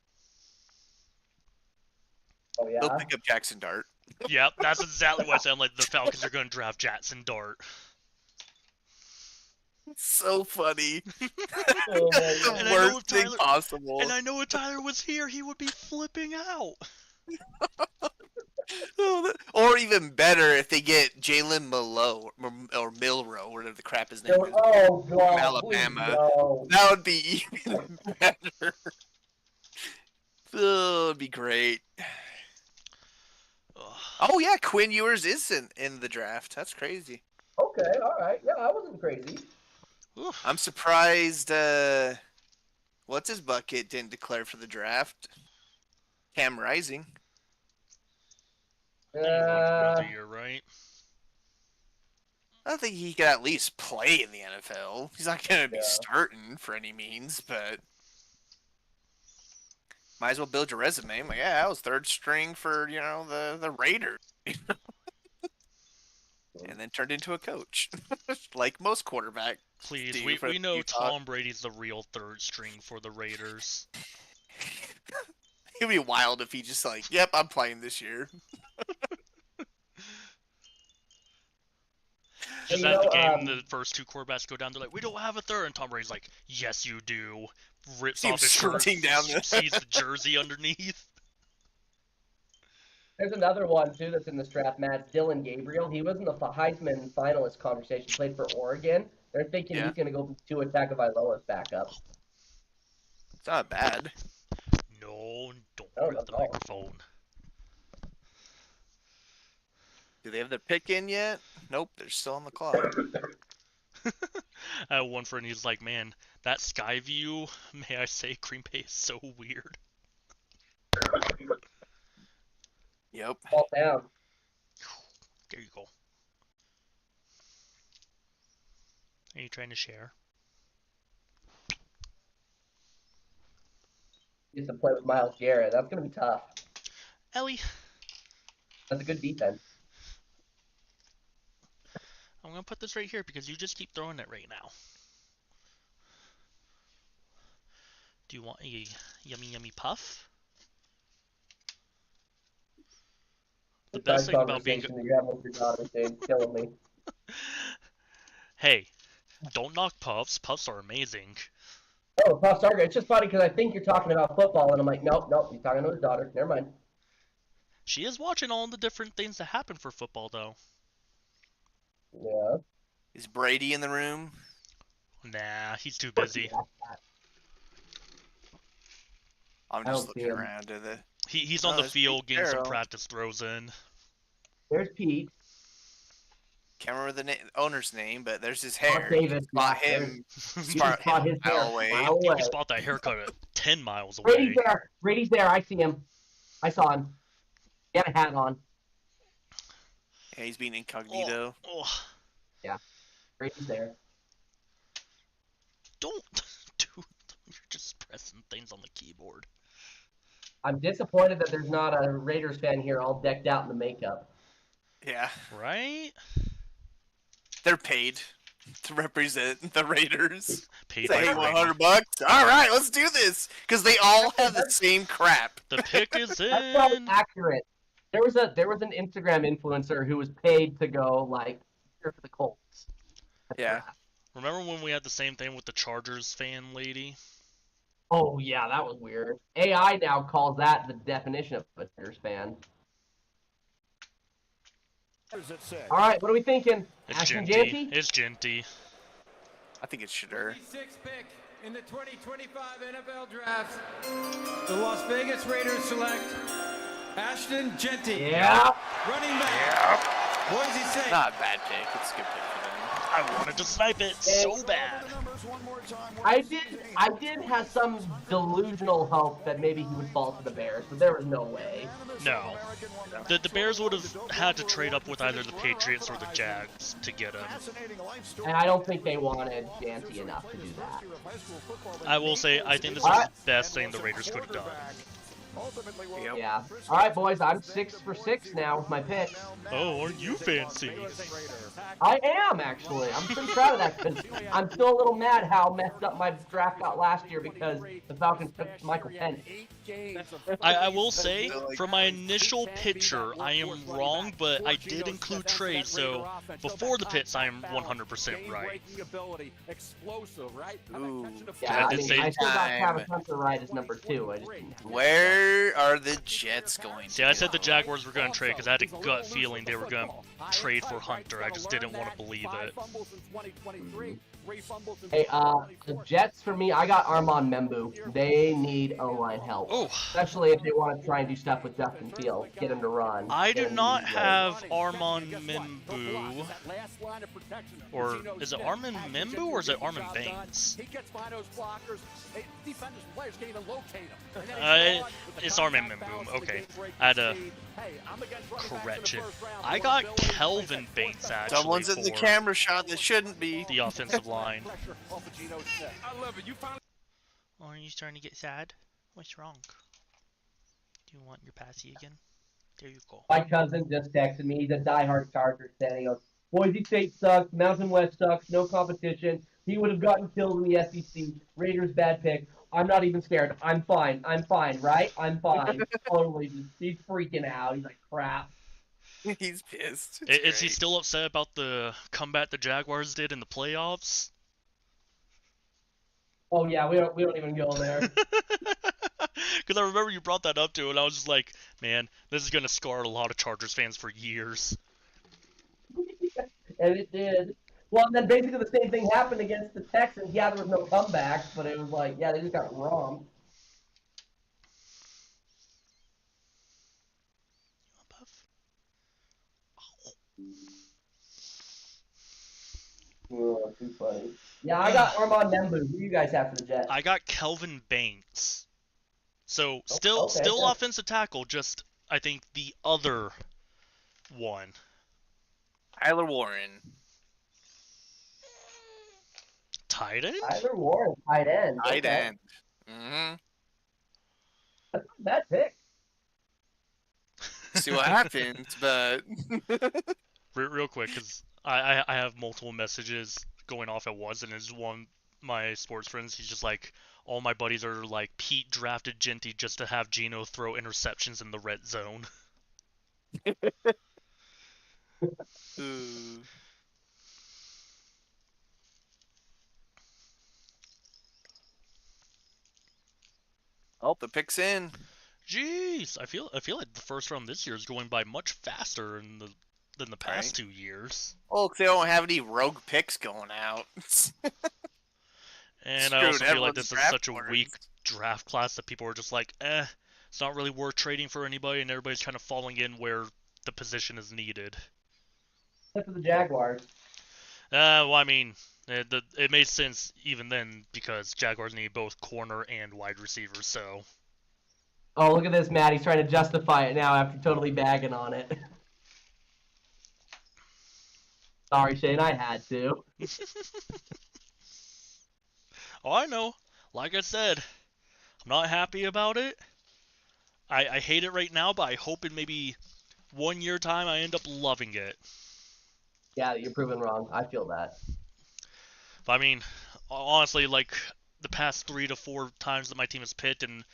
Oh, yeah? They'll pick up Jackson Dart. Yep, that's exactly what I said. I'm like, the Falcons are going to draft Jackson Dart. So funny. Oh, That's man. the And I know worst if thing Tyler- possible. And I know if Tyler was here, he would be flipping out. Or even better, if they get Jalen Milroe or Milroe, whatever the crap his name is, Oh, God. from Alabama. No. That would be even better. Oh, it'd be great. Ugh. Oh yeah, Quinn Ewers is in the draft. That's crazy. Okay, all right. Yeah, I wasn't crazy. Oof. I'm surprised. What's his bucket didn't declare for the draft? Cam Rising. You're right. I think he could at least play in the NFL. He's not going to be Yeah. starting for any means, but might as well build your resume. I'm like, yeah, I was third string for the Raiders, and then turned into a coach, like most quarterbacks. Please, do we for know Utah. Tom Brady's the real third string for the Raiders. It'd be wild if he just like, yep, I'm playing this year. Just You as the know, game, the first 2 quarterbacks go down, they're like, we don't have a third. And Tom Brady's like, yes, you do. Rips See him off his shirt, strutting down the- sees the jersey underneath. There's another one, too, that's in this draft, Matt. Dylan Gabriel. He was in the Heisman finalist conversation. Played for Oregon. They're thinking Yeah. he's going to go to attack of Iloa's backup. It's not bad. No, don't Oh, rip that's the all. microphone. Do they have their pick in yet? Nope, they're still on the clock. I had one friend, he's like, man, that sky view, may I say, Green Bay is so weird. Yep. Fall down. There you go. Are you trying to share? Get to play with Myles Garrett. That's gonna be tough. Ellie, That's a good defense. I'm gonna put this right here because you just keep throwing it right now. Do you want a yummy puff? The best thing about being you're having with your daughter, James, killing me. Hey, don't knock puffs. Puffs are amazing. Oh, Puff Sarger. It's just funny because I think you're talking about football, and I'm like, nope, he's talking to his daughter. Never mind. She is watching all the different things that happen for football, though. Yeah. Is Brady in the room? Nah, he's too busy. I'm I just don't see looking him. around at the. He's on the there's field Pete getting some Carroll. practice throws in. There's Pete. Can't remember the owner's name, but there's his Oh, hair. David. Spot Yeah, him. You Spot can spot him his a hair mile away. a mile You away. can spot that haircut at 10 miles Brady's away. there. Brady's there. I see him. I saw him. He had a hat on. Yeah, he's being incognito. Oh, Brady's there. don't, dude. You're just pressing things on the keyboard. I'm disappointed that there's not a Raiders fan here all decked out in the makeup. Yeah, Right? they're paid to represent the Raiders. Paid Say, by hey, Brady. $100. All right, let's do this because they all have the same crap. The pick is That's probably in. accurate. There was an Instagram influencer who was paid to go like cheer for the Colts. Yeah. Remember when we had the same thing with the Chargers fan lady? Oh yeah, that was weird. AI now calls that the definition of a Raiders fan. All right, what are we thinking? It's Ashton Genty. Janty? It's Genty. I think it's Shadur. 36th pick in the 2025 NFL Draft, the Las Vegas Raiders select Ashton Genty, Yeah. running back, Boise State. Not a bad pick. It's a good pick for them. I wanted to snipe it so bad. I did have some delusional hope that maybe he would fall to the Bears, but there was no way. No. The Bears would have had to trade up with either the Patriots or the Jags to get him. And I don't think they wanted Janty enough to do that. I will say, I think this was the best thing the Raiders could have done. Yep. Yeah. All right, boys, I'm 6 for 6 now with my picks. Oh, aren't you fancy? I am, actually. I'm pretty proud of that because I'm still a little mad how messed up my draft got last year because the Falcons took Michael Penix. I will say, for my initial picture, I am wrong, but I did include trades, so before the pits, I am 100% right. Ooh. Yeah, I did say I still got time. Travis Hunter right as number 2. I just didn't. Where are the Jets going? See, I said the Jaguars were going to trade because I had a gut feeling they were going to trade for Hunter. I just didn't want to believe it. Hey, the Jets for me, I got Armand Membu. They need O-line help. Oh, Especially if they want to try and do stuff with Justin Fields, get him to run. I get do him to not use have Armand Membu. Or is it Armand Membu or is it Armand Baines? It's Armand Membu. Okay, I had a correction. I got Kelvin Baines actually Someone's in the for camera shot that shouldn't be. the offensive line. Oh, are you starting to get sad? What's wrong? Do you want your passy again? There you go. My cousin just texted me. He's a diehard Chargers fan. He goes, Boise State sucks. Mountain West sucks. No competition. He would have gotten killed in the SEC. Raiders bad pick. I'm not even scared. I'm fine. I'm fine, right? I'm fine. Totally. He's freaking out. He's like, crap. He's pissed. Is he still upset about the comeback the Jaguars did in the playoffs? Oh yeah, we don't even go there. Because I remember you brought that up to, and I was just like, man, this is gonna scar a lot of Chargers fans for years. And it did. Well, and then basically the same thing happened against the Texans. Yeah, there was no comeback, but it was like, yeah, they just got wrong. Oh, too funny. Yeah, I got Armand Membu. Who do you guys have for the Jets? I got Kelvin Baines. So still Okay, yeah. offensive tackle, just I think the other one. Tyler Warren. Tight end? Tyler Warren, tight end. Tight Okay. end. Mm-hmm. That's not a bad pick. See what happens, but Real quick, because I have multiple messages going off at once, and it's one my sports friends. He's just like, all my buddies are like, Pete drafted Genty just to have Geno throw interceptions in the red zone. Ooh. Oh, the pick's in. Jeez, I feel like the first round this year is going by much faster than the past Right. 2 years. Oh, 'cause they don't have any rogue picks going out. And I Screwed also feel like everyone's this is draft such a boards. weak draft class that people are just like, it's not really worth trading for anybody, and everybody's kind of falling in where the position is needed. Except for the Jaguars. Well, I mean, it made sense even then because Jaguars need both corner and wide receivers, so. Oh, look at this, Matt. He's trying to justify it now after totally bagging on it. Sorry, Shane, I had to. Oh, I know. Like I said, I'm not happy about it. I hate it right now, but I hope in maybe 1 year time I end up loving it. Yeah, you're proven wrong. I feel that. But I mean, honestly, like the past 3 to 4 times that my team has picked and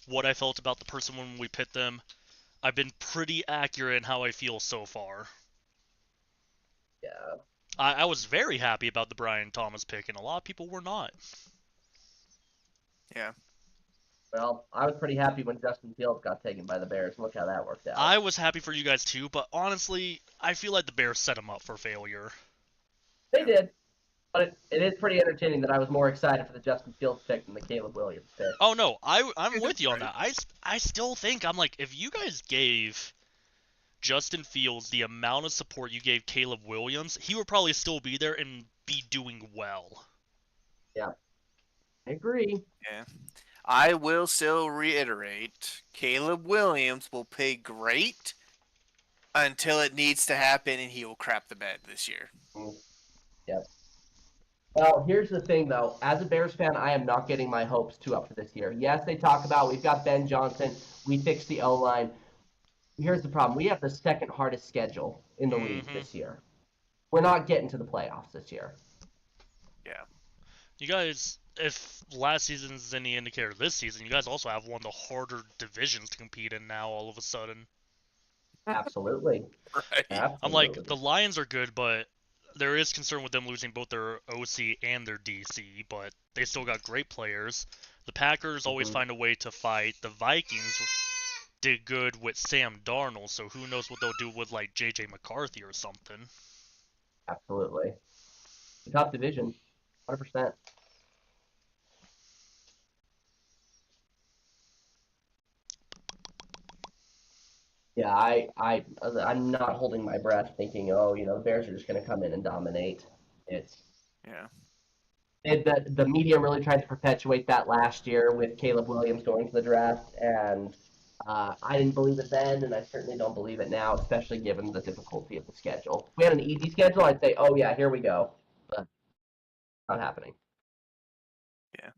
what I felt about the person when we picked them, I've been pretty accurate in how I feel so far. Yeah. I was very happy about the Brian Thomas pick, and a lot of people were not. Yeah. Well, I was pretty happy when Justin Fields got taken by the Bears. Look how that worked out. I was happy for you guys too, but honestly, I feel like the Bears set him up for failure. They did. But it is pretty entertaining that I was more excited for the Justin Fields pick than the Caleb Williams pick. Oh no, I'm with you on that. I still think I'm like, if you guys gave Justin Fields the amount of support you gave Caleb Williams, he would probably still be there and be doing well. Yeah. I agree. Yeah. I will still reiterate, Caleb Williams will play great until it needs to happen, and he will crap the bed this year. Yep. Well, here's the thing, though. As a Bears fan, I am not getting my hopes too up for this year. Yes, they talk about we've got Ben Johnson. We fixed the O-line. Here's the problem. We have the second hardest schedule in the league this year. We're not getting to the playoffs this year. Yeah. You guys, if last season's any indicator this season, you guys also have one of the harder divisions to compete in now all of a sudden. Absolutely. Right. Absolutely. I'm like, the Lions are good, but there is concern with them losing both their OC and their DC, but they still got great players. The Packers always find a way to fight. The Vikings did good with Sam Darnold, so who knows what they'll do with like JJ McCarthy or something. Absolutely. The top division, 100%. Yeah, I'm not holding my breath thinking, the Bears are just going to come in and dominate. Yeah. The media really tried to perpetuate that last year with Caleb Williams going to the draft, and I didn't believe it then, and I certainly don't believe it now, especially given the difficulty of the schedule. If we had an easy schedule, I'd say, oh yeah, here we go, but not happening. Yeah.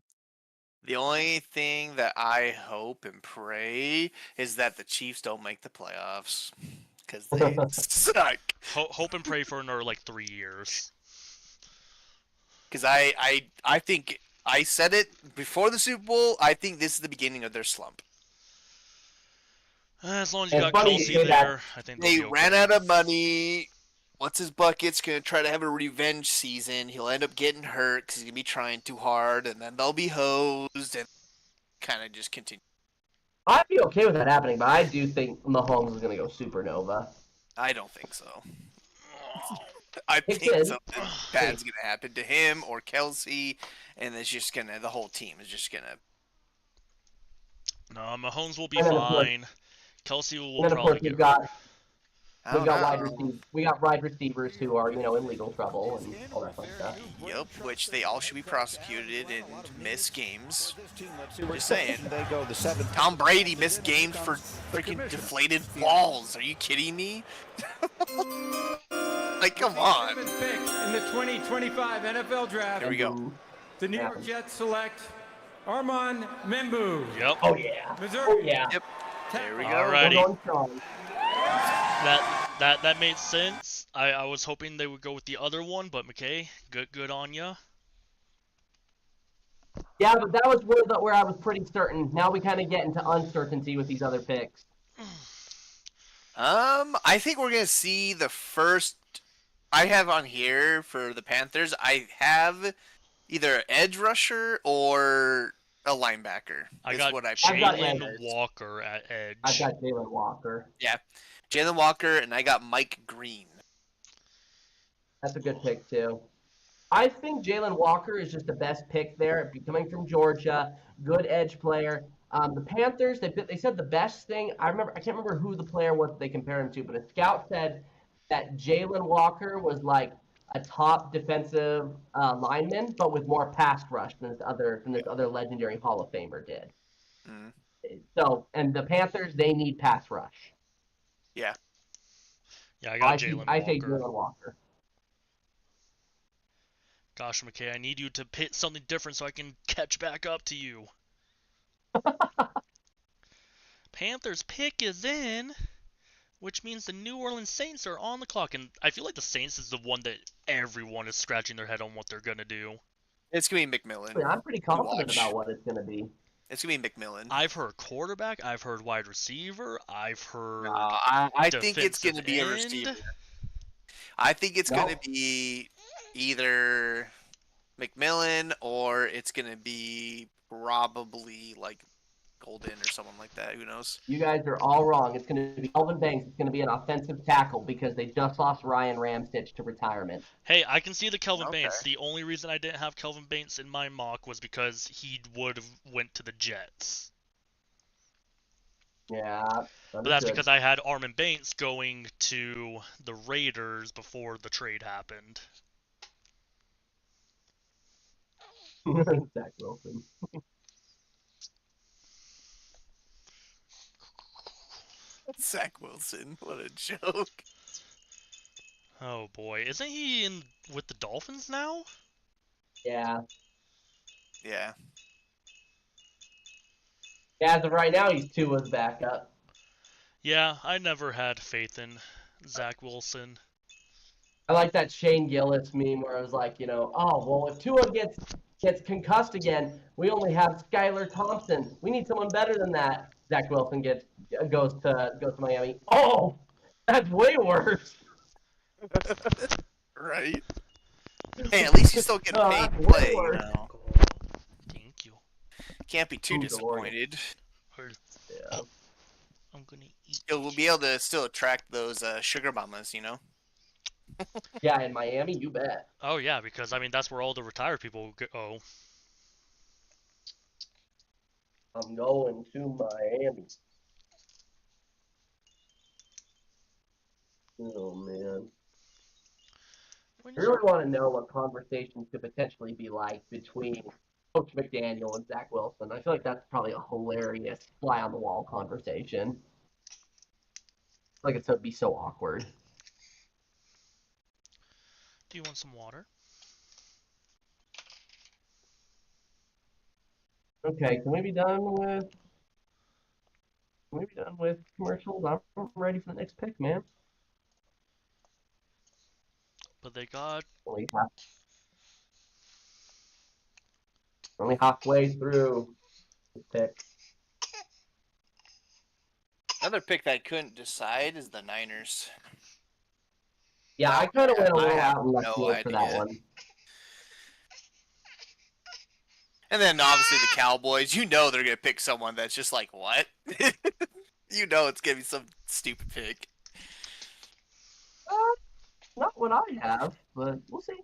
The only thing that I hope and pray is that the Chiefs don't make the playoffs, because they suck. Hope and pray for another like 3 years. Because I think I said it before the Super Bowl. I think this is the beginning of their slump. As long as you It's got funny you Kelsey say that. there, I think They they'll be ran okay. out of money. What's his bucket's gonna try to have a revenge season. He'll end up getting hurt because he's gonna be trying too hard, and then they'll be hosed and kind of just continue. I'd be okay with that happening, but I do think Mahomes is going to go supernova. I don't think so. I It think could. something bad's gonna happen to him or Kelsey, and it's just gonna. The whole team is just gonna. No, Mahomes will be And then, of course- fine. Kelsey will And then, of probably course, get you've got hurt. I don't know. We got wide receivers who are, you know, in legal trouble and all that fun stuff. Yep, which they all should be prosecuted and miss games. Just saying. Tom Brady missed games for freaking deflated balls. Are you kidding me? Like, come on. Pick in the 2025 NFL Draft. Here we go. The New York Jets select Armand Membu. Yep. Oh yeah. Missouri. Oh yeah. Yep. There we go. Alrighty. We're going strong. That made sense. I was hoping they would go with the other one, but McKay, good on ya. Yeah, but that was where I was pretty certain. Now we kind of get into uncertainty with these other picks. I think we're gonna see the first. I have on here for the Panthers. I have either an edge rusher or a linebacker. I got Jalen Walker at edge. I got Jalen Walker. Yeah, Jalen Walker, and I got Mike Green. That's a good pick too. I think Jalen Walker is just the best pick there, coming from Georgia. Good edge player. The Panthers, they said the best thing. I can't remember who the player was they compared him to, but a scout said that Jalen Walker was like a top defensive lineman, but with more pass rush than this other legendary Hall of Famer did. Mm. So, and the Panthers, they need pass rush. Yeah. Yeah, I got Jalen Walker. I say Jalen Walker. Gosh, McKay, I need you to pit something different so I can catch back up to you. Panthers pick is in, which means the New Orleans Saints are on the clock, and I feel like the Saints is the one that everyone is scratching their head on what they're gonna do. It's gonna be McMillan. I'm pretty confident about what it's gonna be. It's gonna be McMillan. I've heard quarterback, I've heard wide receiver, I've heard. I think it's gonna be a receiver. I think it's gonna be either McMillan or it's gonna be probably like Golden or someone like that. Who knows? You guys are all wrong. It's going to be Kelvin Banks. It's going to be an offensive tackle because they just lost Ryan Ramstitch to retirement. Hey, I can see the Kelvin Banks. The only reason I didn't have Kelvin Banks in my mock was because he would have went to the Jets. Yeah. But that's because I had Armand Banks going to the Raiders before the trade happened. Zach Wilson. Zach Wilson, what a joke. Oh boy, isn't he in with the Dolphins now? Yeah. Yeah. Yeah, as of right now, he's Tua's backup. Yeah, I never had faith in Zach Wilson. I like that Shane Gillis meme where I was like, oh, well, if Tua gets concussed again, we only have Skylar Thompson. We need someone better than that. Zach Wilson goes to Miami. Oh, that's way worse. Right. Hey, at least you still get paid to play. Thank you. Can't be too disappointed. Yeah. I'm gonna eat. You'll be able to still attract those sugar mamas, Yeah, in Miami, you bet. Oh yeah, because I mean that's where all the retired people go. I'm going to Miami. Oh man. I really want to know what conversations could potentially be like between Coach McDaniel and Zach Wilson. I feel like that's probably a hilarious fly on the wall conversation. Like it's gonna be so awkward. Do you want some water? Okay, can we be done with commercials? I'm ready for the next pick, man. But they got only halfway through the pick. Another pick that I couldn't decide is the Niners. Yeah, I kind of went a little out and left no field for that idea. one. And then obviously the Cowboys, they're going to pick someone that's just like, what? It's going to be some stupid pick. Not what I have, but we'll see.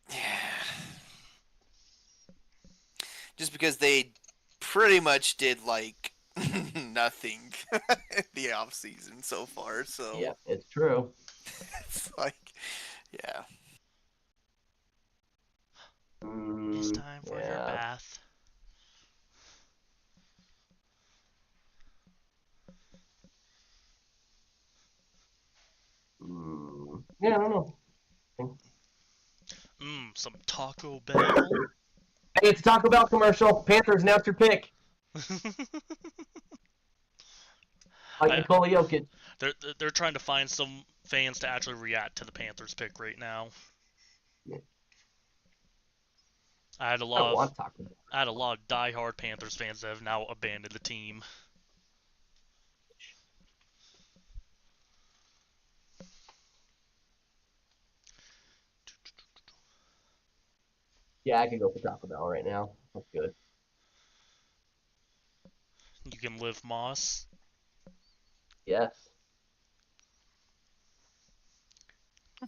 Yeah. Just because they pretty much did like nothing the off season so far. So Yeah, it's true. it's like, yeah. It's time for your Yeah. bath. Yeah, I don't know. Some Taco Bell. Hey, it's Taco Bell commercial. Panthers announced your pick. Like Nikola Jokic. They're trying to find some fans to actually react to the Panthers pick right now. Yeah. I had a I lot want Taco Bell. of diehard Panthers fans that have now abandoned the team. Yeah, I can go for Taco Bell right now. That's good. You can live Moss. Yes. Oh,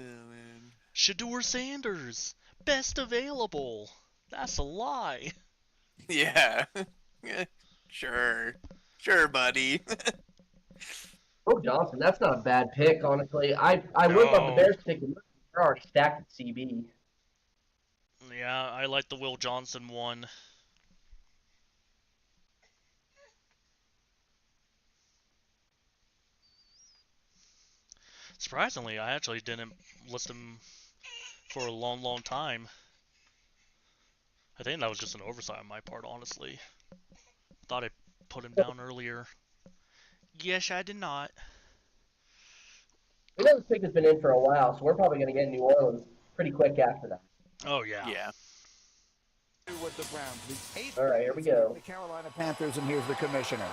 man. Shedeur Sanders, best available. That's a lie. Yeah. Sure, buddy. Oh, Johnson, that's not a bad pick, honestly. I would love the No. Bears to take him. They're already stacked at CB. Yeah, I like the Will Johnson one. Surprisingly, I actually didn't list him for a long time. I think that was just an oversight on my part, honestly. Thought I put him down earlier. Yes, I did not. We know this pick has been in for a while, so we're probably going to get New Orleans pretty quick after that. Oh, yeah. Yeah. With the Browns, the 8th All right, here we go. The Carolina Panthers, and here's the commissioner.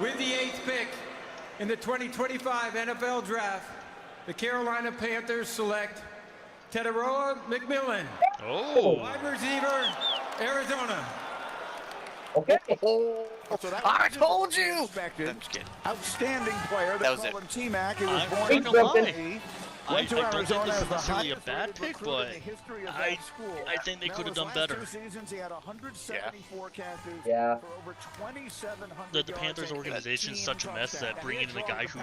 With the 8th pick in the 2025 NFL Draft, the Carolina Panthers select Teteroa McMillan, Oh. wide receiver, Arizona. Okay. So that I told you! Expected. I'm just kidding. Outstanding player. That was call it. him T-Mac. He was I'm born not gonna in lie. I Went to don't think Arizona this as is the necessarily a highest bad rated pick, recruit but in the history of I that school. think they Now, could have his done last better. 2 seasons, he had 174 catches Yeah. for over 2,700 The yards Panthers and organization is 18 such a mess that touchdowns. bringing in a guy who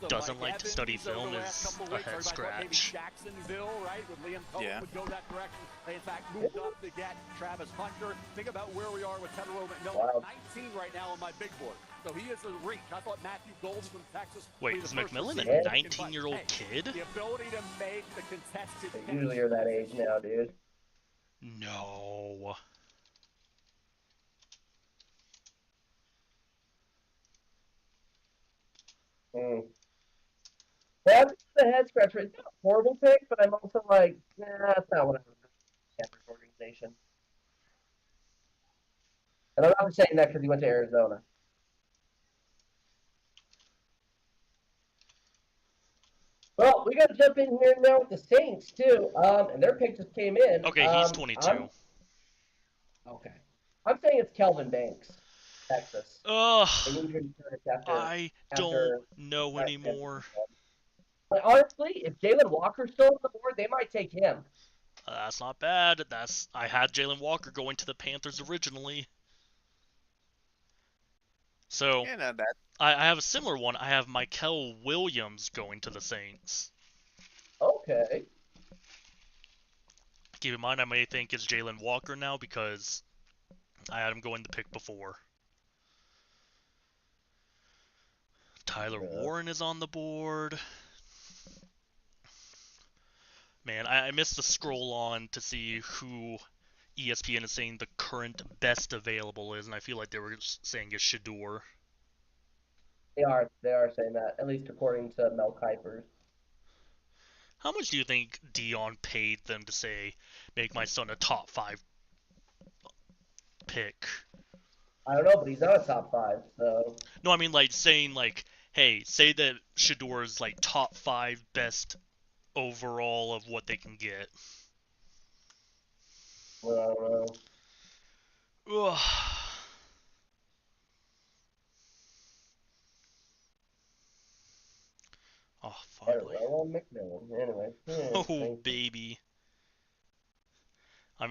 doesn't like to study film is a head scratch. Jacksonville, right, with Liam Cohen Yeah. would go that direction. They, in fact, moved up to get Travis Hunter. Think about where we are with Teteroa McMillan. Wow. 19 right now on my big board. So he is a reach. I thought Matthew Golden from Texas. Wait, would be is the first McMillan receiver a taken, but, 19-year-old hey, kid? The ability to make the contested They usually are that age now, dude. No. That's the head scratcher. It's not a horrible pick, but I'm also like, nah, that's not what I would do. Panthers organization. And I'm not saying that because he went to Arizona. Well, we got to jump in here now with the Saints too. And their pick just came in. Okay, he's 22. Okay. I'm saying it's Kelvin Banks, Texas. Ugh. An injury return after, I don't know anymore. But honestly, if Jalen Walker's still on the board, they might take him. That's not bad. I had Jalen Walker going to the Panthers originally. So Yeah, not bad. I have a similar one. I have Mikel Williams going to the Saints. Okay. Keep in mind, I may think it's Jalen Walker now because I had him going the pick before. Tyler Warren is on the board. Man, I missed the scroll on to see who ESPN is saying the current best available is, and I feel like they were saying it's Shedeur. They are saying that, at least according to Mel Kiper. How much do you think Dion paid them to say, make my son a top 5 pick? I don't know, but he's not a top 5, so. No, I mean like saying like, hey, say that Shedeur is like top 5 best overall of what they can get. Well, I don't know. Ugh. Oh, finally. Well, McMillan. Anyway. Oh, baby.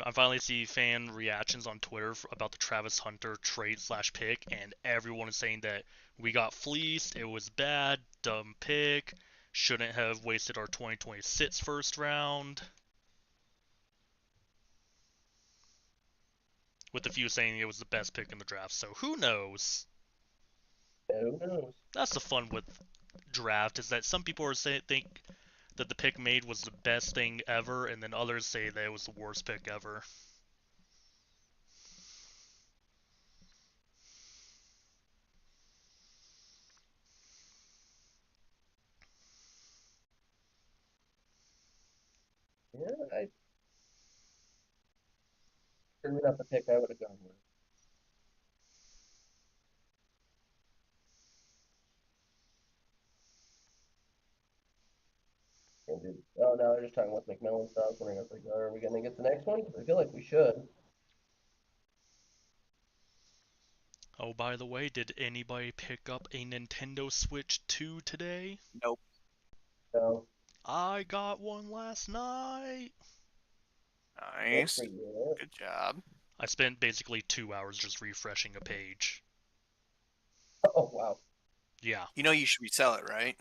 I finally see fan reactions on Twitter about the Travis Hunter trade/pick, and everyone is saying that we got fleeced, it was bad, dumb pick, shouldn't have wasted our 2026 first round. With a few saying it was the best pick in the draft, so who knows? Who knows? That's the fun with draft, is that some people are think that the pick made was the best thing ever, and then others say that it was the worst pick ever. Yeah, I screwed up the pick I would have gone with. Oh, no, they're just talking with McMillan stuff. I was like, are we going to get the next one? I feel like we should. Oh, by the way, did anybody pick up a Nintendo Switch 2 today? Nope. So, I got one last night. Nice. good for you. Good job. I spent basically 2 hours just refreshing a page. Oh, wow. Yeah. You know you should resell it, right?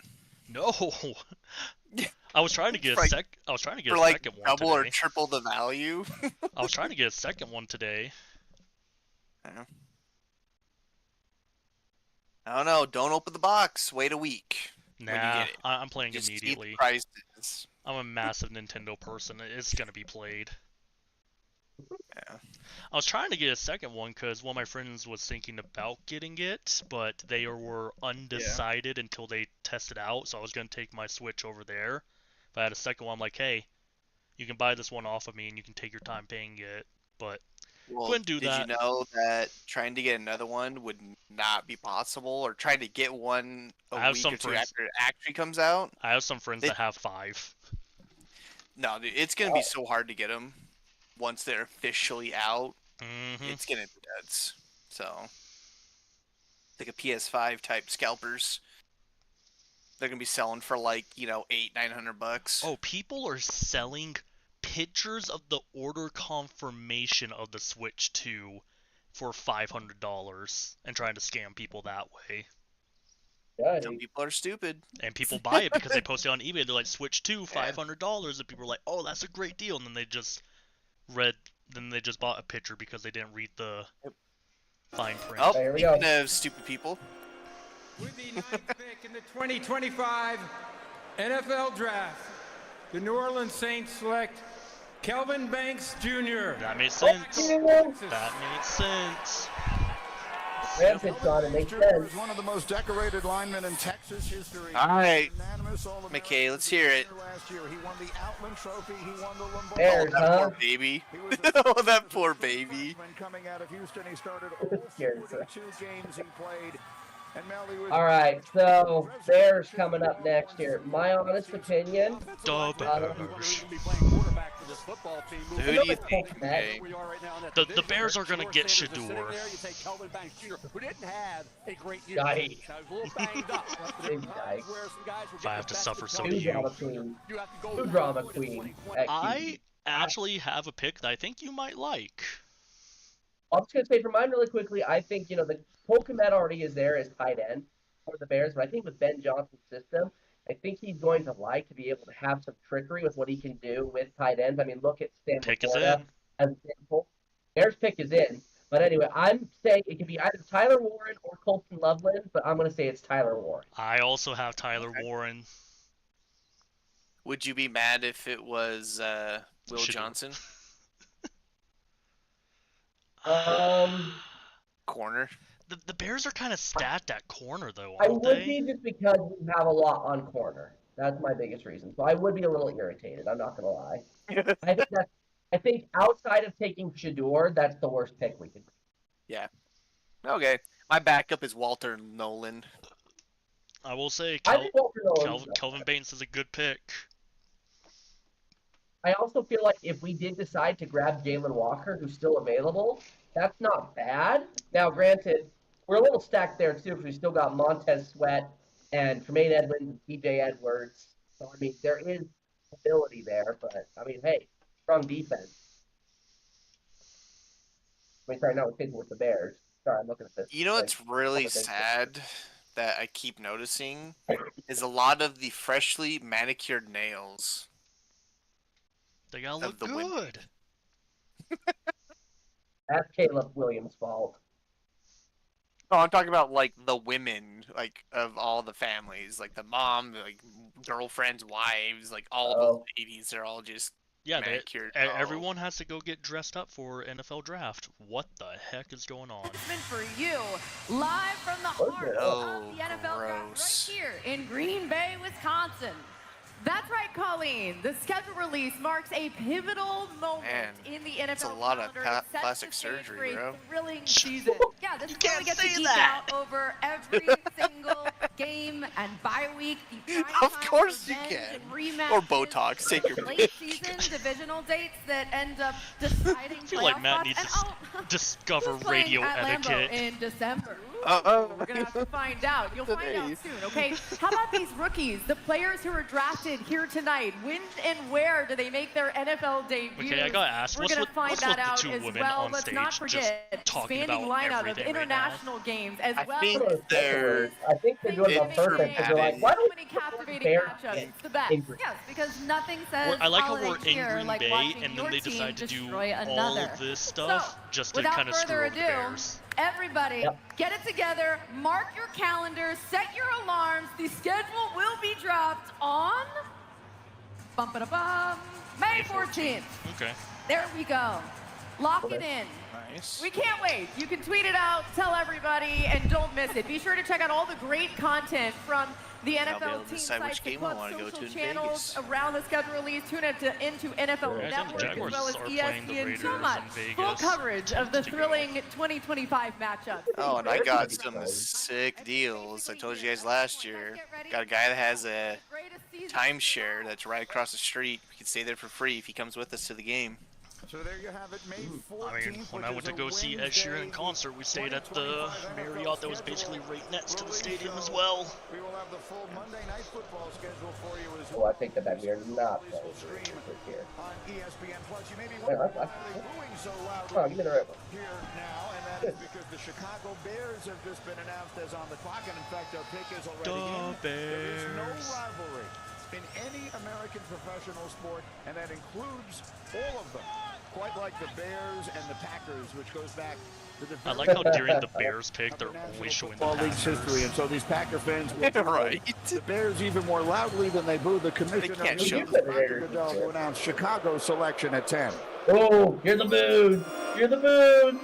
No. I was trying to get For a second like one double or today. triple the value. I was trying to get a second one today. Yeah. I don't know. Don't open the box. Wait a week. when you Nah, get it. I'm playing Just see the immediately. prices. I'm a massive Nintendo person. It's gonna be played. Yeah. I was trying to get a second one because one of my friends was thinking about getting it, but they were undecided until they tested out. So I was gonna take my Switch over there. If I had a second one, I'm like, hey, you can buy this one off of me and you can take your time paying it. But Well, couldn't do did that. you know that trying to get another one would not be possible, or trying to get one I a have week some or two friends- after it actually comes out? I have some friends They- that have 5. No, dude, it's gonna be so hard to get them once they're officially out. Mm-hmm. It's gonna be nuts. So, like a PS5 type scalpers, they're gonna be selling for like $800-900. Oh, people are selling pictures of the order confirmation of the Switch 2 for $500 and trying to scam people that way. Yeah, Some people are stupid. And people buy it because they post it on eBay. They're like, Switch 2, $500, and people are like, oh, that's a great deal. And then they just bought a picture because they didn't read the fine print. Oh, There we go. speaking of stupid people, With the ninth pick in the 2025 NFL Draft, the New Orleans Saints select Kelvin Banks Jr. That made sense. Texas. That made sense. Rampage on it, makes sense. One of the most decorated linemen in Texas history. All right, Unanimous All-American McKay, let's hear it. last year. He won the Outland Trophy. He won the Lombardi. Bears, that huh? poor baby. He was a Oh, that poor baby. freshman coming out of Houston. He started all Scared, 42 games he played. And Mel, he was All right, so Bears coming up next here. My honest opinion, The Bears. Be playing quarterback for this football team. So who do you think? Matt. McKay? We are right now in that The division. Bears are gonna George get Sanders is sitting Shador. there. You take Kelvin Banks Jr., who didn't have a great year. Yikes. He was a little banged up. But Big there were times yikes. where some guys were If I getting have to the best suffer, of so Kelvin do who you. drama queen? You have to go Who to drama the queen? 2020. I actually have a pick that I think you might like. I'm just gonna say for mine really quickly. I think the Cole Kmet already is there as tight end for the Bears, but I think with Ben Johnson's system, I think he's going to like to be able to have some trickery with what he can do with tight ends. I mean, look at Stanford. Pick is Florida in. as an example. Bears pick is in, but anyway, I'm saying it could be either Tyler Warren or Colton Loveland, but I'm gonna say it's Tyler Warren. I also have Tyler Warren. Would you be mad if it was Will Shador. Johnson, corner? The Bears are kind of stacked at corner, though, I aren't would they? be just because we have a lot on corner. That's my biggest reason. So I would be a little irritated. I'm not gonna lie. I think outside of taking Shador, that's the worst pick we could. Okay, my backup is Walter Nolan. I will say I think Walker Nolan's Kelvin Baines is a good pick. I also feel like if we did decide to grab Jalen Walker, who's still available, that's not bad. Now, granted, we're a little stacked there too, because we still got Montez Sweat and Tremaine Edmonds and TJ Edwards. So I mean, there is ability there, but I mean, hey, strong defense. I mean, sorry, not with kids, with the Bears. Sorry, I'm looking at this. You know what's really sad that I keep noticing is a lot of the freshly manicured nails. They gotta look good. That's Caleb Williams' fault. Oh, I'm talking about like the women, like of all the families, like the mom, like girlfriends, wives, like all the ladies. They're all just manicured. Everyone has to go get dressed up for NFL draft. What the heck is going on? For you, live from the heart of the NFL draft right here in Green Bay, Wisconsin. That's right, Colleen. The schedule release marks a pivotal moment in the NFL. It's a lot of plastic surgery, bro. Thrilling season. Yeah, this is where we get to geek out over every single game and bye week. Of course you can. Or Botox. Take your late season divisional dates that end up deciding. I feel like Matt needs to discover radio etiquette in December. We're gonna have to find out. You'll find out soon, okay? How about these rookies, the players who were drafted here tonight? When and where do they make their NFL debut? Okay, I gotta ask. We're gonna find that out as well. Let's not forget expanding lineup of international games as well. I think they're doing it on purpose because they're like, why don't many captivating matchups? It's the best. Yes, because nothing says I like how we're in Green Bay and then they decide to do all of this stuff just to kind of screw over the Bears. Everybody, get it together, mark your calendars, set your alarms. The schedule will be dropped on May 14th. Okay. There we go. Lock it in. Nice. We can't wait. You can tweet it out, tell everybody, and don't miss it. Be sure to check out all the great content from the NFL team sites, the club social channels around the schedule release. Tune into NFL Network as well as ESPN. So much full coverage of the thrilling 2025 matchups. Oh, and I got some sick deals. I told you guys last year. Got a guy that has a timeshare that's right across the street. We can stay there for free if he comes with us to the game. So there you have it, May 14th. I mean, when I went to go see Ed Sheeran in concert, we stayed at the Marriott that was basically right next to the stadium as well. We will have the full Monday Night Football schedule for you as well. I think that we are not playing here. On ESPN Plus, you may be wondering why they're booing so loudly here now, and that is because the Chicago Bears have just been announced as on the clock, and in fact, our pick is already in. There is no rivalry in any American professional sport, and that includes all of them. Quite like the Bears and the Packers, which goes back to the I like how during the Bears pick, they're always showing the Packers. history, and so these Packer fans will the Bears even more loudly than they boo the commissioner. They can't show to announce Chicago's selection at 10. Oh, hear the boos! Hear the boos!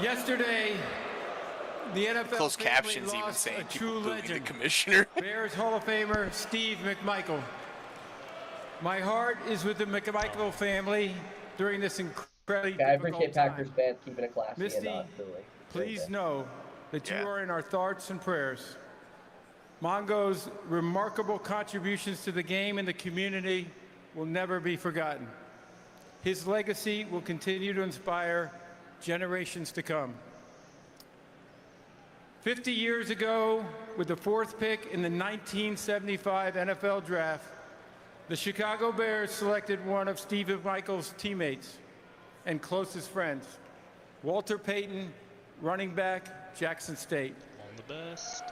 Yesterday, the NFL closed captions even saying people booing the commissioner. Bears Hall of Famer Steve McMichael. My heart is with the McMichael family during this incredibly difficult I appreciate Packers time. fans keeping it classy. Misty, and please know that you are in our thoughts and prayers. Mongo's remarkable contributions to the game and the community will never be forgotten. His legacy will continue to inspire generations to come. 50 years ago, with the 4th pick in the 1975 NFL Draft, the Chicago Bears selected one of Steve McMichael's teammates and closest friends, Walter Payton, running back, Jackson State. One of the best.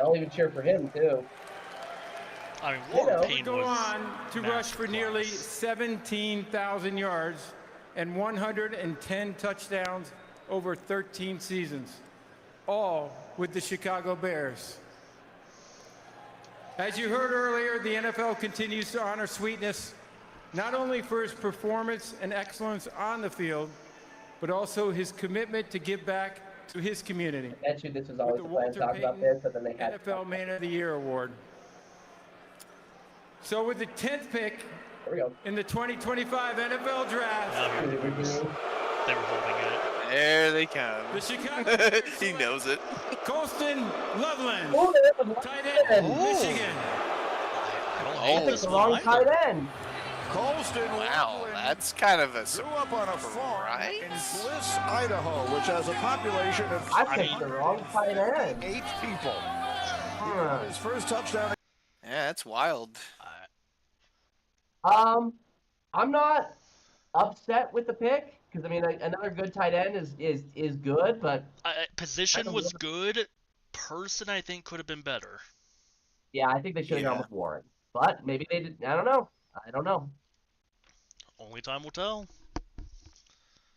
I'll even cheer for him, too. I mean, Walter Payton go was on to rush for nearly 17,000 yards and 110 touchdowns over 13 seasons, all with the Chicago Bears. As you heard earlier, the NFL continues to honor Sweetness not only for his performance and excellence on the field, but also his commitment to give back to his community. Actually, this is always the plan to talk about this, but then they had NFL Man of the Year award. So with the 10th pick in the 2025 NFL Draft, they were holding it. There they come. The Chicago he knows it. Colston Loveland, tight end, Michigan. I don't hate this the wrong tight end. Colston Wow, that's kind of a grew up on a farm in Bliss, Idaho, which has a population of I picked the wrong tight end. 8 people. His first touchdown. Yeah, that's wild. I'm not upset with the pick because I mean another good tight end is good, but position was good. Person, I think, could have been better. Yeah, I think they should have gone with Warren, but maybe they didn't. I don't know. Only time will tell.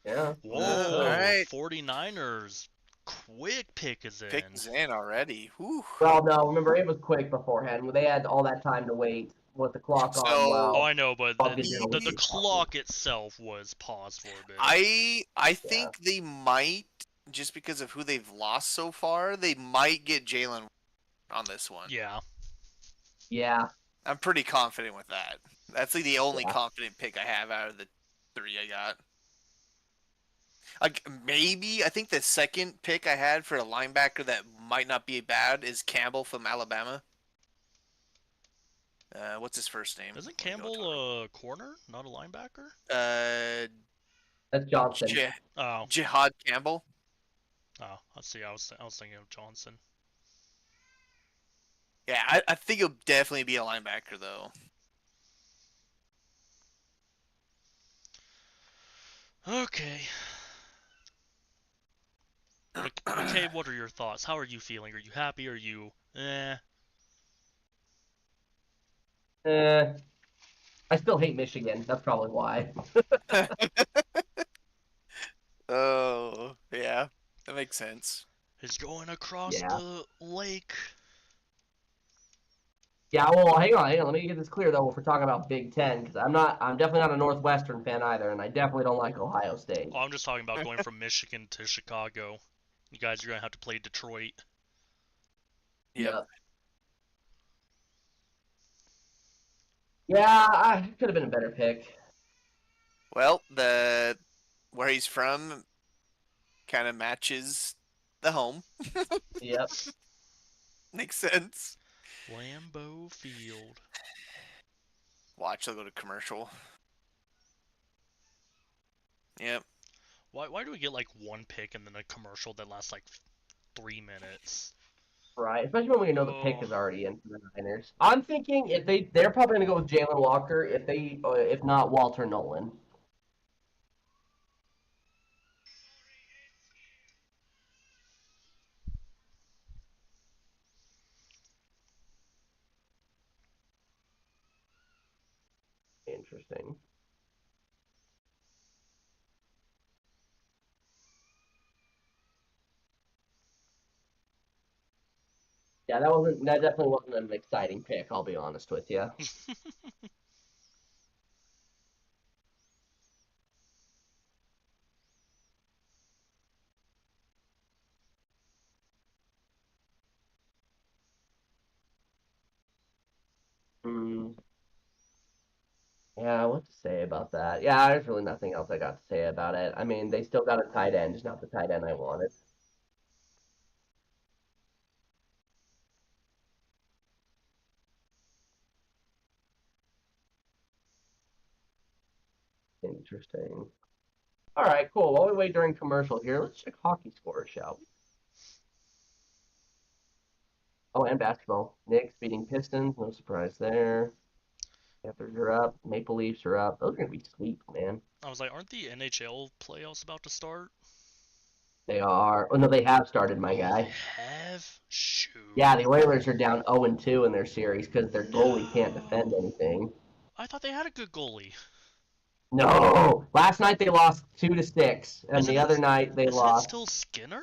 Yeah. Whoa! Right. 49ers. Quick pick is in. Pick is in already. Whew. Well, no, remember it was quick beforehand. They had all that time to wait with the clock on. Oh, I know, but the clock itself was paused for a bit. I think they might, just because of who they've lost so far, they might get Jalen on this one. Yeah. Yeah. I'm pretty confident with that. That's like the only confident pick I have out of the 3 I got. Like maybe I think the second pick I had for a linebacker that might not be bad is Campbell from Alabama. What's his first name? Isn't Campbell a corner, not a linebacker? That's Johnson. Jihad Campbell. Oh, let's see. I was thinking of Johnson. Yeah, I think he'll definitely be a linebacker though. Okay. Okay, what are your thoughts? How are you feeling? Are you happy? Are you I still hate Michigan. That's probably why. Oh, yeah. That makes sense. He's going across the lake. Yeah, well, hang on. Let me get this clear though. If we're talking about Big Ten, because I'm definitely not a Northwestern fan either, and I definitely don't like Ohio State. Oh, I'm just talking about going from Michigan to Chicago. You guys are gonna have to play Detroit. Yep. Yeah, I could have been a better pick. Well, where he's from kind of matches the home. Yep. Makes sense. Lambeau Field. Watch, they'll go to commercial. Yep. Why do we get like one pick and then a commercial that lasts like 3 minutes? Right, especially when we know the pick is already in for the Niners. I'm thinking if they're probably gonna go with Jalen Walker. If not Walter Nolan. Interesting. Yeah, that definitely wasn't an exciting pick, I'll be honest with you. Yeah, what to say about that? Yeah, there's really nothing else I got to say about it. I mean, they still got a tight end, just not the tight end I wanted. Interesting. All right, cool. While we wait during commercial here, let's check hockey scores, shall we? Oh, and basketball. Knicks beating Pistons. No surprise there. Panthers are up. Maple Leafs are up. Those are going to be sweeps, man. I was like, aren't the NHL playoffs about to start? They are. Oh, no, they have started, my guy. They have? Shoot. Yeah, the Oilers are down 0-2 in their series because their goalie can't defend anything. I thought they had a good goalie. No! Last night they lost 2-6, and the other night they lost. Is it still Skinner?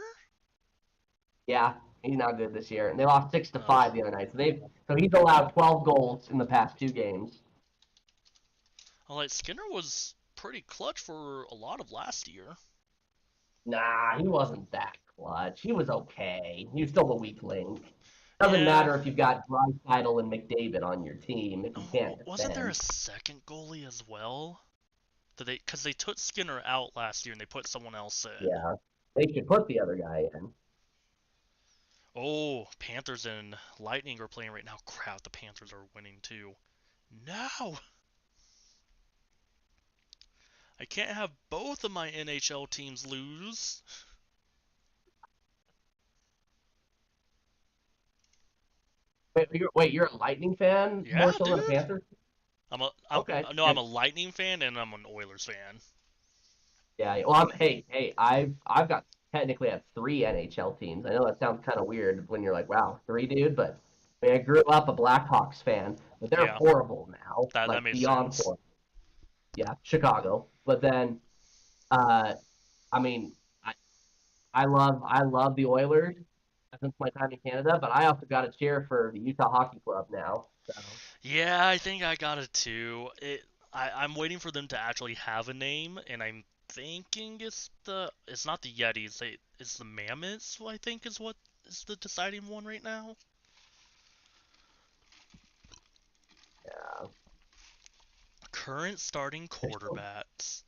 Yeah, he's not good this year. And they lost 6-5 the other night. So he's allowed 12 goals in the past 2 games. Well, like Skinner was pretty clutch for a lot of last year. Nah, he wasn't that clutch. He was okay. He was still a weak link. Doesn't matter if you've got Draisaitl and McDavid on your team if you can't defend. Wasn't there a second goalie as well? Because they took Skinner out last year and they put someone else in. Yeah, they should put the other guy in. Oh, Panthers and Lightning are playing right now. Crap, the Panthers are winning too. No! I can't have both of my NHL teams lose. Wait, you're a Lightning fan? Yeah, more so than a dude. Panther? I'm a Lightning fan and I'm an Oilers fan. Yeah. Well, I've got technically have 3 NHL teams. I know that sounds kind of weird when you're like, wow, 3, dude, but I mean, I grew up a Blackhawks fan, but they're horrible now. That makes beyond sense. horrible. Yeah, Chicago. But then, I mean, I love the Oilers since my time in Canada, but I also got to cheer for the Utah Hockey Club now. So. Yeah, I think I got it too. I'm waiting for them to actually have a name, and I'm thinking it's not the Yetis. It's the Mammoths. I think is what is the deciding one right now. Yeah. Current starting quarterbacks.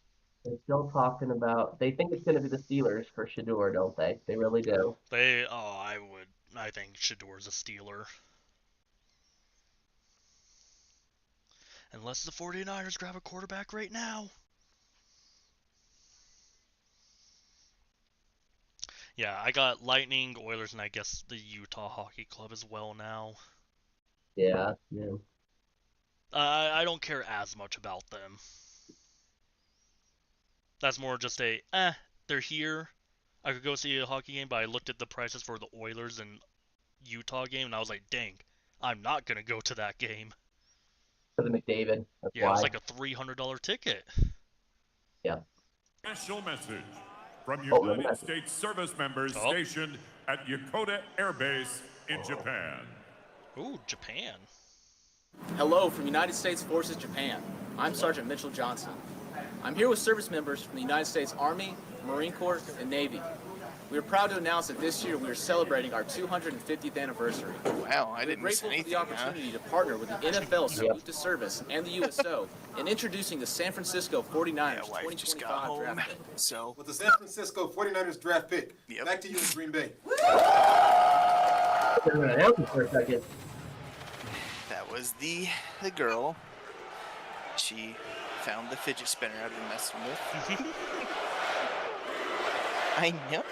They're still talking about. They think it's going to be the Steelers for Shedeur, don't they? They really do. I think Shedor's a Steeler. Unless the 49ers grab a quarterback right now. Yeah, I got Lightning, Oilers, and I guess the Utah Hockey Club as well now. Yeah. I don't care as much about them. That's more just they're here. I could go see a hockey game, but I looked at the prices for the Oilers and Utah game, and I was like, dang, I'm not going to go to that game. For the McDavid. That's yeah, why. It was like a $300 ticket. Yeah. Special message from United States service members stationed at Yokota Air Base in Japan. Ooh, Japan. Hello from United States Forces Japan. I'm Sergeant Mitchell Johnson. I'm here with service members from the United States Army, Marine Corps, and Navy. We are proud to announce that this year we are celebrating our 250th anniversary. Wow, I didn't miss anything. We're grateful for the opportunity to partner with the NFL Salute to Service and the USO in introducing the San Francisco 49ers 2025 draft pick. So, with the San Francisco 49ers draft pick, back to you in Green Bay. For a second. That was the girl. She found the fidget spinner I've been messing with. I know.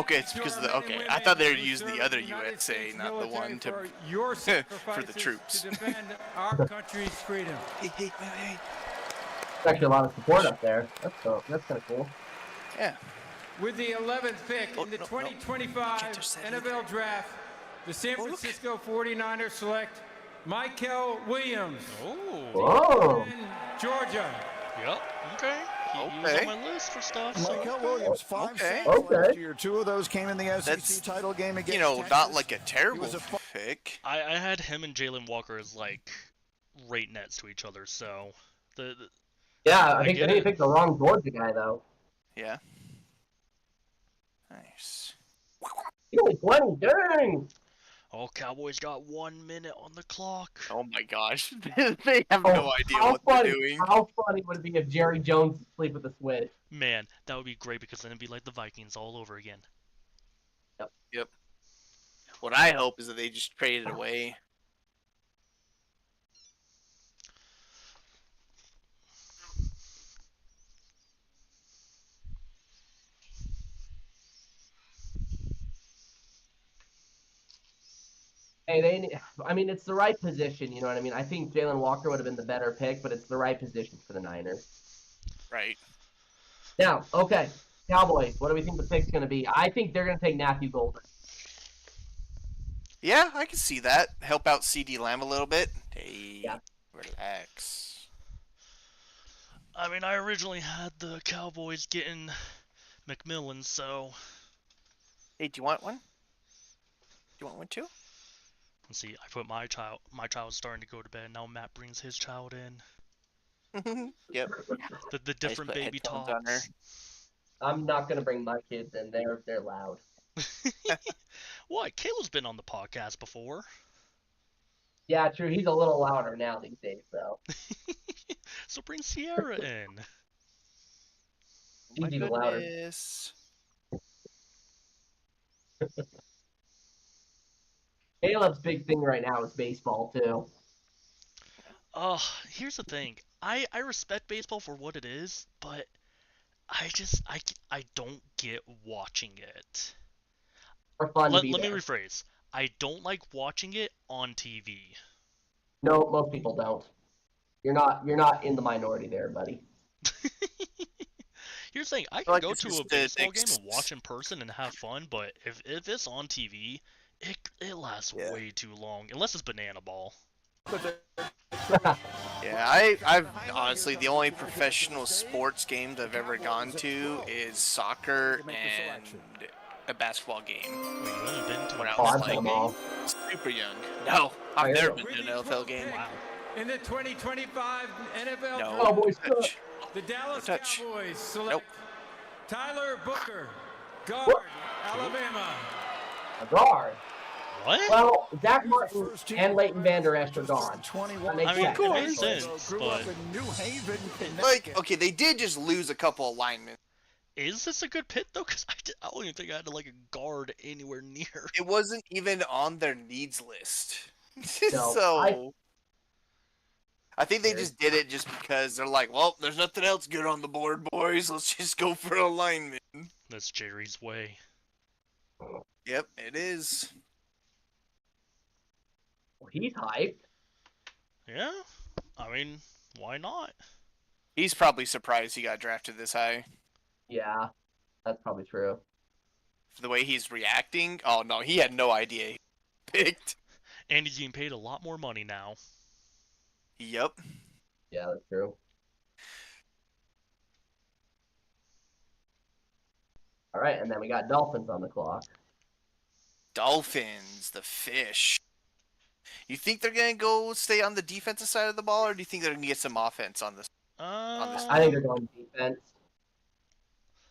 Okay, it's because of the. Okay, I thought they were using the other USA, not the one to for the troops. To defend our country's freedom. Hey. There's actually a lot of support up there. That's kind of cool. Yeah. With the 11th pick in the 2025 NFL Draft, the San Francisco 49ers select Michael Williams. Whoa. Georgia. Yep. Okay. He was on my list for stuff. Michael Williams, 5 sacks last year. 2 of those came in the SEC title game against Texas. Not like a terrible pick. I had him and Jalen Walker as like right next to each other, so yeah, I think they picked the wrong Georgia guy though. Yeah. Nice. He only 20, dang! Oh, Cowboys got 1 minute on the clock. Oh my gosh. They have no idea what they're doing. How funny would it be if Jerry Jones sleep with a switch? Man, that would be great because then it'd be like the Vikings all over again. Yep. What I hope is that they just traded away. Hey, it's the right position, you know what I mean? I think Jalen Walker would have been the better pick, but it's the right position for the Niners. Right. Now, okay, Cowboys, what do we think the pick's going to be? I think they're going to take Matthew Golden. Yeah, I can see that. Help out CD Lamb a little bit. Hey, relax. I mean, I originally had the Cowboys getting McMillan, so... Hey, do you want one? Do you want one too? Let's see, I put my child's starting to go to bed. Now Matt brings his child in. Yep. The different baby talks. I'm not gonna bring my kids in. They're loud. What? Caleb's been on the podcast before. Yeah, true. He's a little louder now these days, though. So bring Sierra in. She's even louder. Caleb's big thing right now is baseball too. Here's the thing. I respect baseball for what it is, but I don't get watching it. For fun Let me rephrase. I don't like watching it on TV. No, most people don't. You're not in the minority there, buddy. You're saying I can go to a baseball game and watch in person and have fun, but if it's on TV, it lasts way too long, unless it's Banana Ball. Yeah, I've honestly, the only professional sports games I've ever gone to is soccer and a basketball game. Wait, you haven't been to when an I was NFL like game? super young. No, I've never been to an NFL game. Wow. In the 2025 NFL No. Draft, Touch. the Dallas Touch. Cowboys select Nope. Tyler Booker, guard, Alabama. A guard. What? Well, Zach Martin and Leighton Vander Esch are gone. That makes I mean, sense. it makes sense, but Like, okay, they did just lose a couple of linemen. is this a good pick though? Because I don't even think I had like a guard anywhere near. It wasn't even on their needs list. No, So I think they just did it just because they're like, well, there's nothing else good on the board, boys. Let's just go for a lineman. That's Jerry's way. Yep, it is. He's hyped. Yeah, I mean, why not? He's probably surprised he got drafted this high. Yeah, that's probably true. For the way he's reacting, oh no, he had no idea he picked. And he's getting paid a lot more money now. Yep. Yeah, that's true. All right, and then we got Dolphins on the clock. Dolphins, the fish. You think they're gonna go stay on the defensive side of the ball, or do you think they're gonna get some offense on this? I think they're going defense.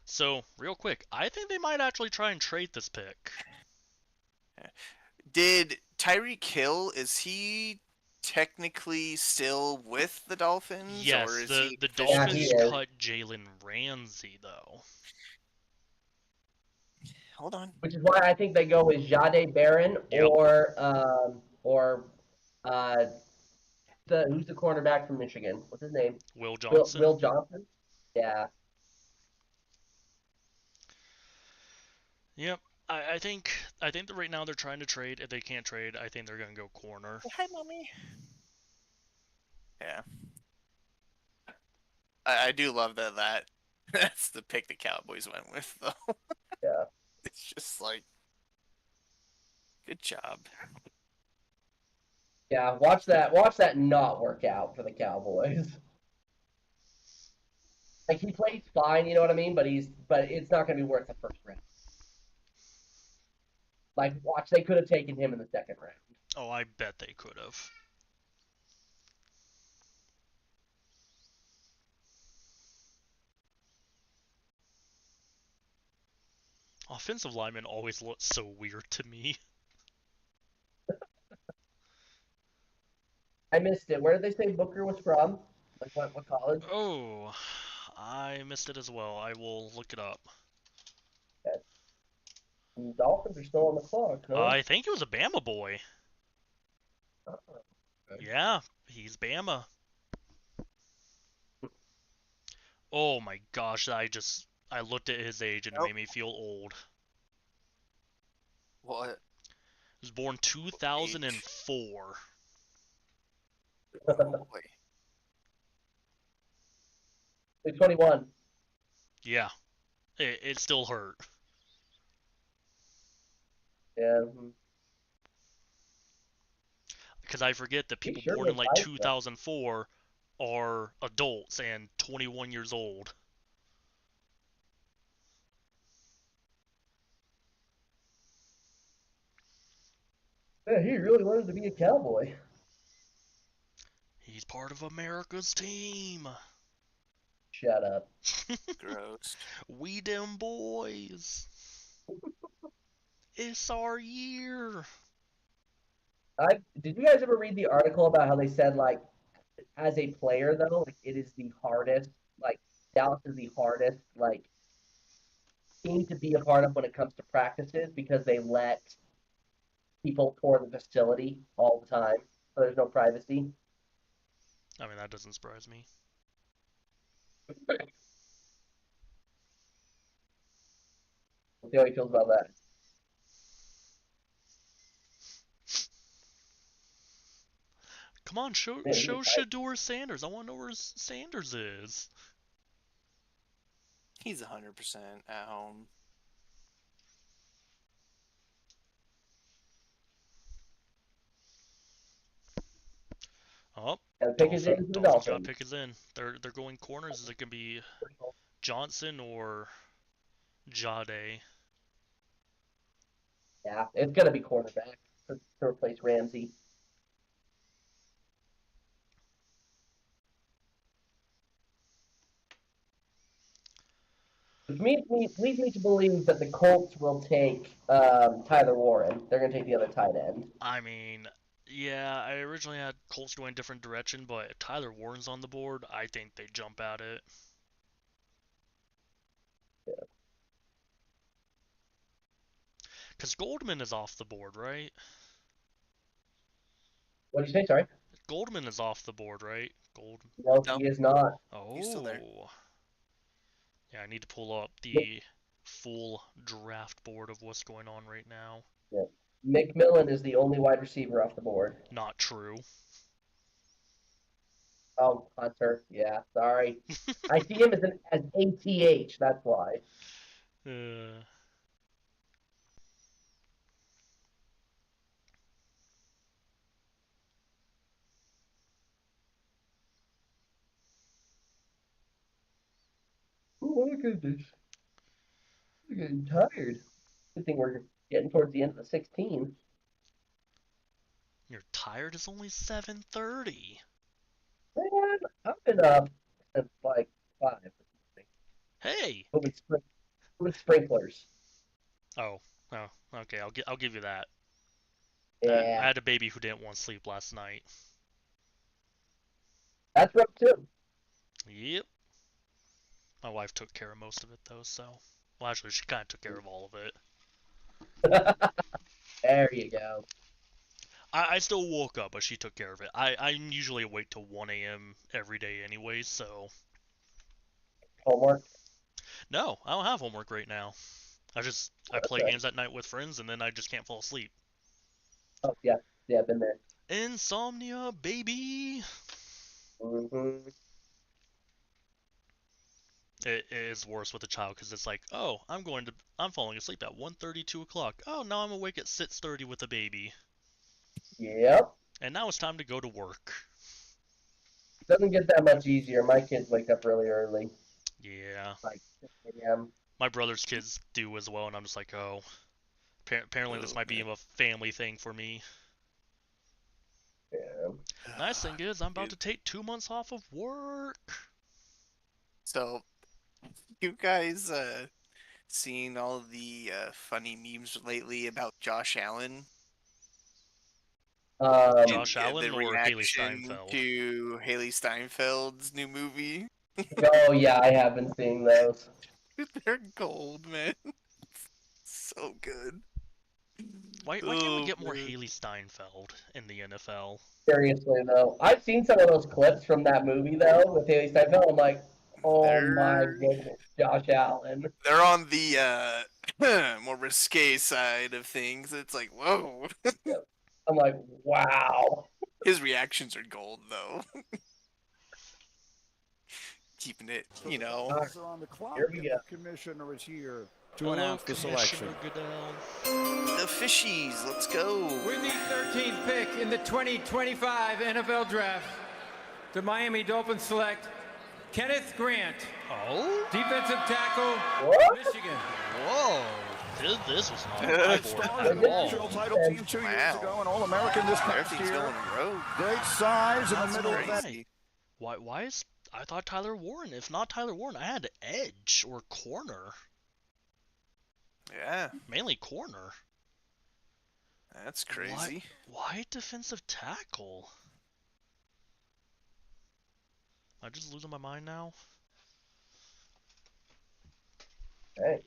So, real quick, I think they might actually try and trade this pick. Did Tyreek Hill, is he technically still with the Dolphins? Yes, or is the he Dolphins cut Jalen Ramsey, though. Hold on. Which is why I think they go with Jade Barron or who's the cornerback from Michigan? What's his name? Will Johnson. Will Johnson. Yeah. Yep. I think that right now they're trying to trade. If they can't trade, I think they're gonna go corner. Hi, mommy. Yeah. I do love that that's the pick the Cowboys went with, though. Yeah. It's just like, good job. Yeah, watch that not work out for the Cowboys. Like, he plays fine, you know what I mean? But it's not going to be worth the first round. Like, watch, they could have taken him in the second round. Oh, I bet they could have. Offensive linemen always look so weird to me. I missed it. Where did they say Booker was from? Like, what college? Oh, I missed it as well. I will look it up. Okay. The Dolphins are still on the clock, huh? I think he was a Bama boy. Oh, okay. Yeah, he's Bama. Oh my gosh, I looked at his age and it made me feel old. What? He was born 2004. Oh, boy. He's 21. Yeah, it still hurt. Yeah. Because I forget that people born in like 2004 are adults and 21 years old. Yeah, he really wanted to be a Cowboy. He's part of America's team. Shut up. Gross. We them boys. It's our year. Did you guys ever read the article about how they said, like, as a player, though, like, it is the hardest, like, Dallas is the hardest, like, team to be a part of when it comes to practices because they let people tour the facility all the time, so there's no privacy. I mean, that doesn't surprise me. We'll see how he feels about that. Come on, show Shedeur Sanders. I want to know where Sanders is. He's 100% at home. Oh, Dolphins got pick is in. They're going corners. Is it gonna be Johnson or Jade? Yeah, it's gonna be cornerback to replace Ramsey. Which leads me to believe that the Colts will take Tyler Warren. They're going to take the other tight end. I mean, yeah, I originally had Colts going a different direction, but if Tyler Warren's on the board, I think they jump at it. Yeah. Because Goldman is off the board, right? What did you say? Sorry? Goldman is off the board, right? No, he is not. Oh. He's still there. Yeah, I need to pull up the full draft board of what's going on right now. Yeah. McMillan is the only wide receiver off the board. Not true. Oh, Hunter. Yeah, sorry. I see him as ATH. That's why. Oh my goodness. I'm getting tired. Good thing we're getting towards the end of the 16. You're tired? It's only 7:30. Man, I've been up since like 5. Hey. With sprinklers. Oh, okay. I'll give you that. Yeah. I had a baby who didn't want to sleep last night. That's rough too. Yep. My wife took care of most of it though, so well, actually, she kind of took care of all of it. There you go. I still woke up, but she took care of it. I'm usually awake till 1 a.m. every day anyway, so. Homework? No, I don't have homework right now. I play games at night with friends, and then I just can't fall asleep. Oh, yeah. Yeah, I've been there. Insomnia, baby! Mm-hmm. It is worse with a child, because it's like, oh, I'm falling asleep at 1:30, 2 o'clock. Oh, now I'm awake at 6:30 with a baby. Yep. And now it's time to go to work. It doesn't get that much easier. My kids wake up really early. Yeah. Like 6 a.m. My brother's kids do as well, and I'm just like, oh. Apparently this might be a family thing for me. Yeah. Nice thing is, I'm about to take 2 months off of work. So, you guys seen all of the funny memes lately about Josh Allen? Josh Allen the or Haley reaction Steinfeld? to Haley Steinfeld's new movie. Oh yeah, I have been seeing those. They're gold, man. So good. Why can't we get more Haley Steinfeld in the NFL? Seriously though, I've seen some of those clips from that movie though with Haley Steinfeld. I'm like, oh my goodness, Josh Allen. They're on the more risque side of things. It's like, whoa. I'm like, wow. His reactions are gold though. Keeping it, you know. Here we go. Commissioner is here to announce the selection. The Fishies, let's go. With the 13th pick in the 2025 NFL Draft, the Miami Dolphins select Kenneth Grant. Oh? Defensive tackle, Michigan. Whoa. This was not on my board at all. National title team 2 years ago, and All-American this past year. Great size in the middle of that. Why is... I thought Tyler Warren. If not Tyler Warren, I had edge or corner. Yeah. Mainly corner. That's crazy. Why defensive tackle? Am I just losing my mind now? Hey.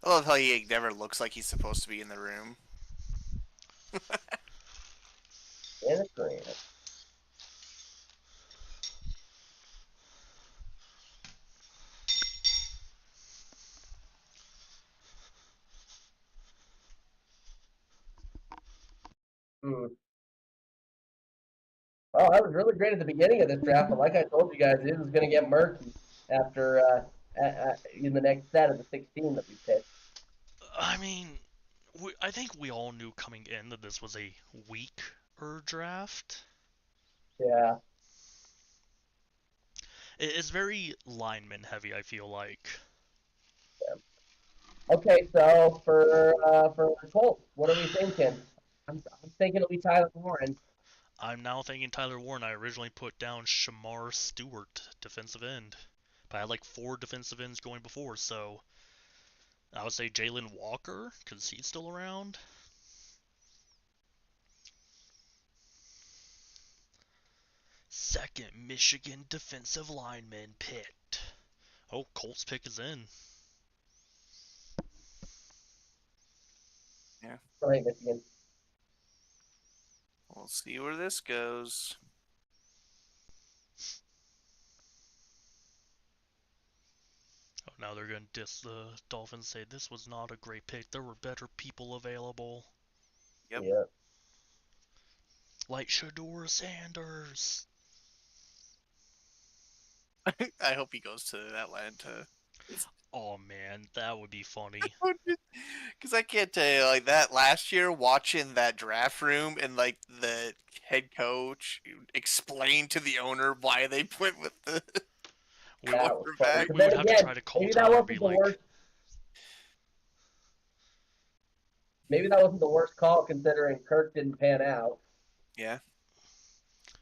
I love how he never looks like he's supposed to be in the room. Kenneth Grant. Oh, that was really great at the beginning of this draft, but like I told you guys, it was going to get murky after in the next set of the 16 that we picked. I mean, I think we all knew coming in that this was a weaker draft. Yeah. It's very lineman heavy, I feel like. Yeah. Okay, so for the Colts, what are we thinking? I'm thinking it'll be Tyler Warren. I'm now thinking Tyler Warren. I originally put down Shamar Stewart, defensive end. But I had like 4 defensive ends going before, so I would say Jalen Walker, because he's still around. Second Michigan defensive lineman picked. Oh, Colts pick is in. Yeah. Right, Michigan. We'll see where this goes. Oh, now they're going to diss the Dolphins, say this was not a great pick. There were better people available. Yep. Like Shedeur Sanders. I hope he goes to Atlanta. Oh man, that would be funny. Because I can't tell you, like that last year, watching that draft room and like the head coach explain to the owner why they went with the quarterback. We would have to try to call Tyler and be like, maybe that wasn't the worst call considering Kirk didn't pan out. Yeah.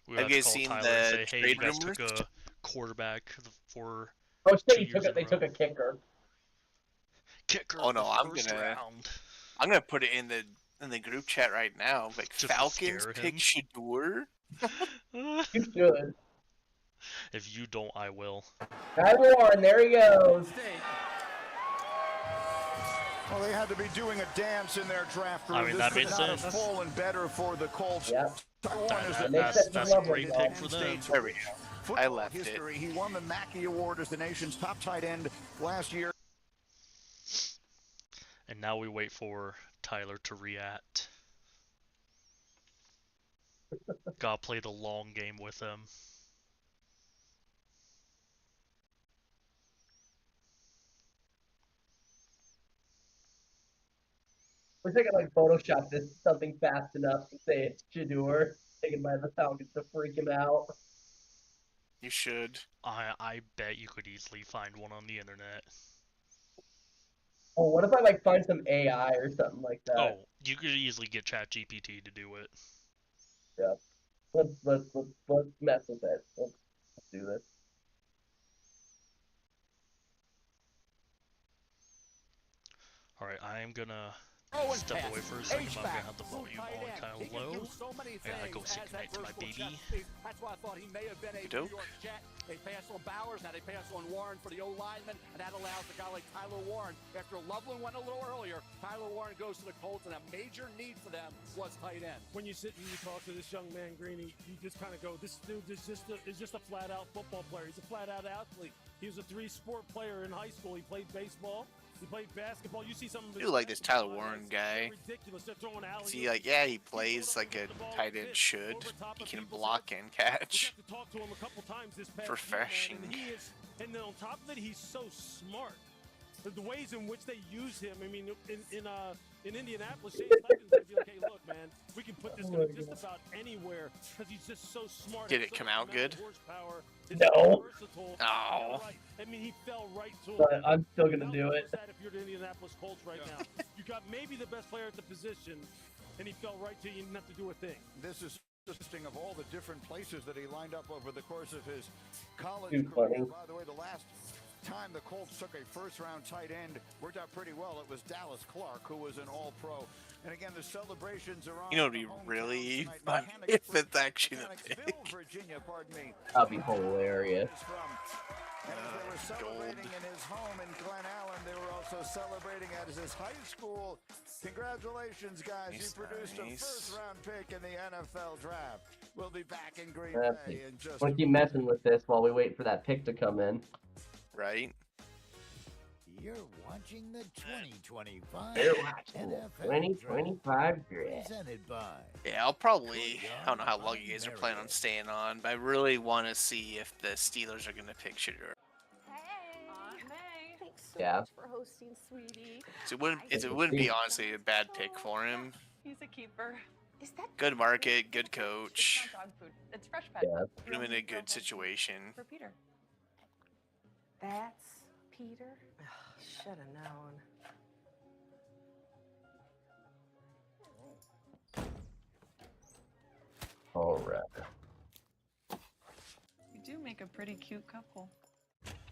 we would have to call Tyler and say, hey, you guys took a quarterback for Oh shit, they took a kicker. Kicker. Oh no, I'm gonna put it in the group chat right now. Like just Falcons pick Shedeur. You should. If you don't, I will. Tyler Warren, there he goes. Well, they had to be doing a dance in their draft room. I mean, this that could made not sense. have fallen better for the Colts. Yep. That's a great pick for them. There we go. I left history. He won the Mackey Award as the nation's top tight end last year. And now we wait for Tyler to react. Gotta play the long game with him. Wish I could like Photoshop this something fast enough to say it's Shedeur taken by the Falcons to freak him out. You should. I bet you could easily find one on the internet. Oh, what if I like find some AI or something like that? Oh, you could easily get ChatGPT to do it. Yeah. Let's mess with it. Let's do this. Alright, I am gonna step away for a second. I'm gonna have the volume on kind of low. I gotta go say goodnight to my baby. That's why I thought he may have been a New York Jet. They passed on Bowers, now they passed on Warren for the O-lineman, and that allows a guy like Tyler Warren. After Loveland went a little earlier, Tyler Warren goes to the Colts, and a major need for them was tight end. When you sit and you talk to this young man, Greeny, you just kind of go, this dude is just a flat-out football player. He's a flat-out athlete. He was a 3-sport player in high school. He played baseball. He played basketball. You see some of I do like this Tyler Warren guy. See, like, yeah, he plays like a tight end should. He can block and catch. Refreshing. And then on top of it, he's so smart. The ways in which they use him. I mean, in Indianapolis, Shane Steichen's gonna be like, hey, look, man, we can put this guy just about anywhere because he's just so smart. Did it come out good? No. Oh. I mean, he fell right to him. But I'm still gonna do it. If you're the Indianapolis Colts right now, you got maybe the best player at the position, and he fell right to you. You didn't have to do a thing. This is interesting of all the different places that he lined up over the course of his college Too career. funny. By the way, the last time the Colts took a first-round tight end worked out pretty well. It was Dallas Clark, who was an All-Pro. And again, the celebrations are on. You know, it'd be really fun if it's actually the pick. Virginia, pardon me. That'd be hilarious. And as they were celebrating in his home in Glen Allen, they were also celebrating at his high school. Congratulations, guys. You produced a first-round pick in the NFL draft. We'll be back in Green Bay in just... I'm gonna keep messing with this while we wait for that pick to come in. Right. You're watching the 2025 They're watching the NFL 2025 draft. presented by. Yeah, I don't know how long you guys are planning on staying on, but I really want to see if the Steelers are going to pick Shedeur. Yeah. Much for hosting, sweetie. So it wouldn't be honestly a bad pick for him. He's a keeper. Is that Good market, good coach. It's not dog food. It's fresh pet. Yeah. Put him in a good situation. For Peter. That's Peter? Should have known. All right. You do make a pretty cute couple.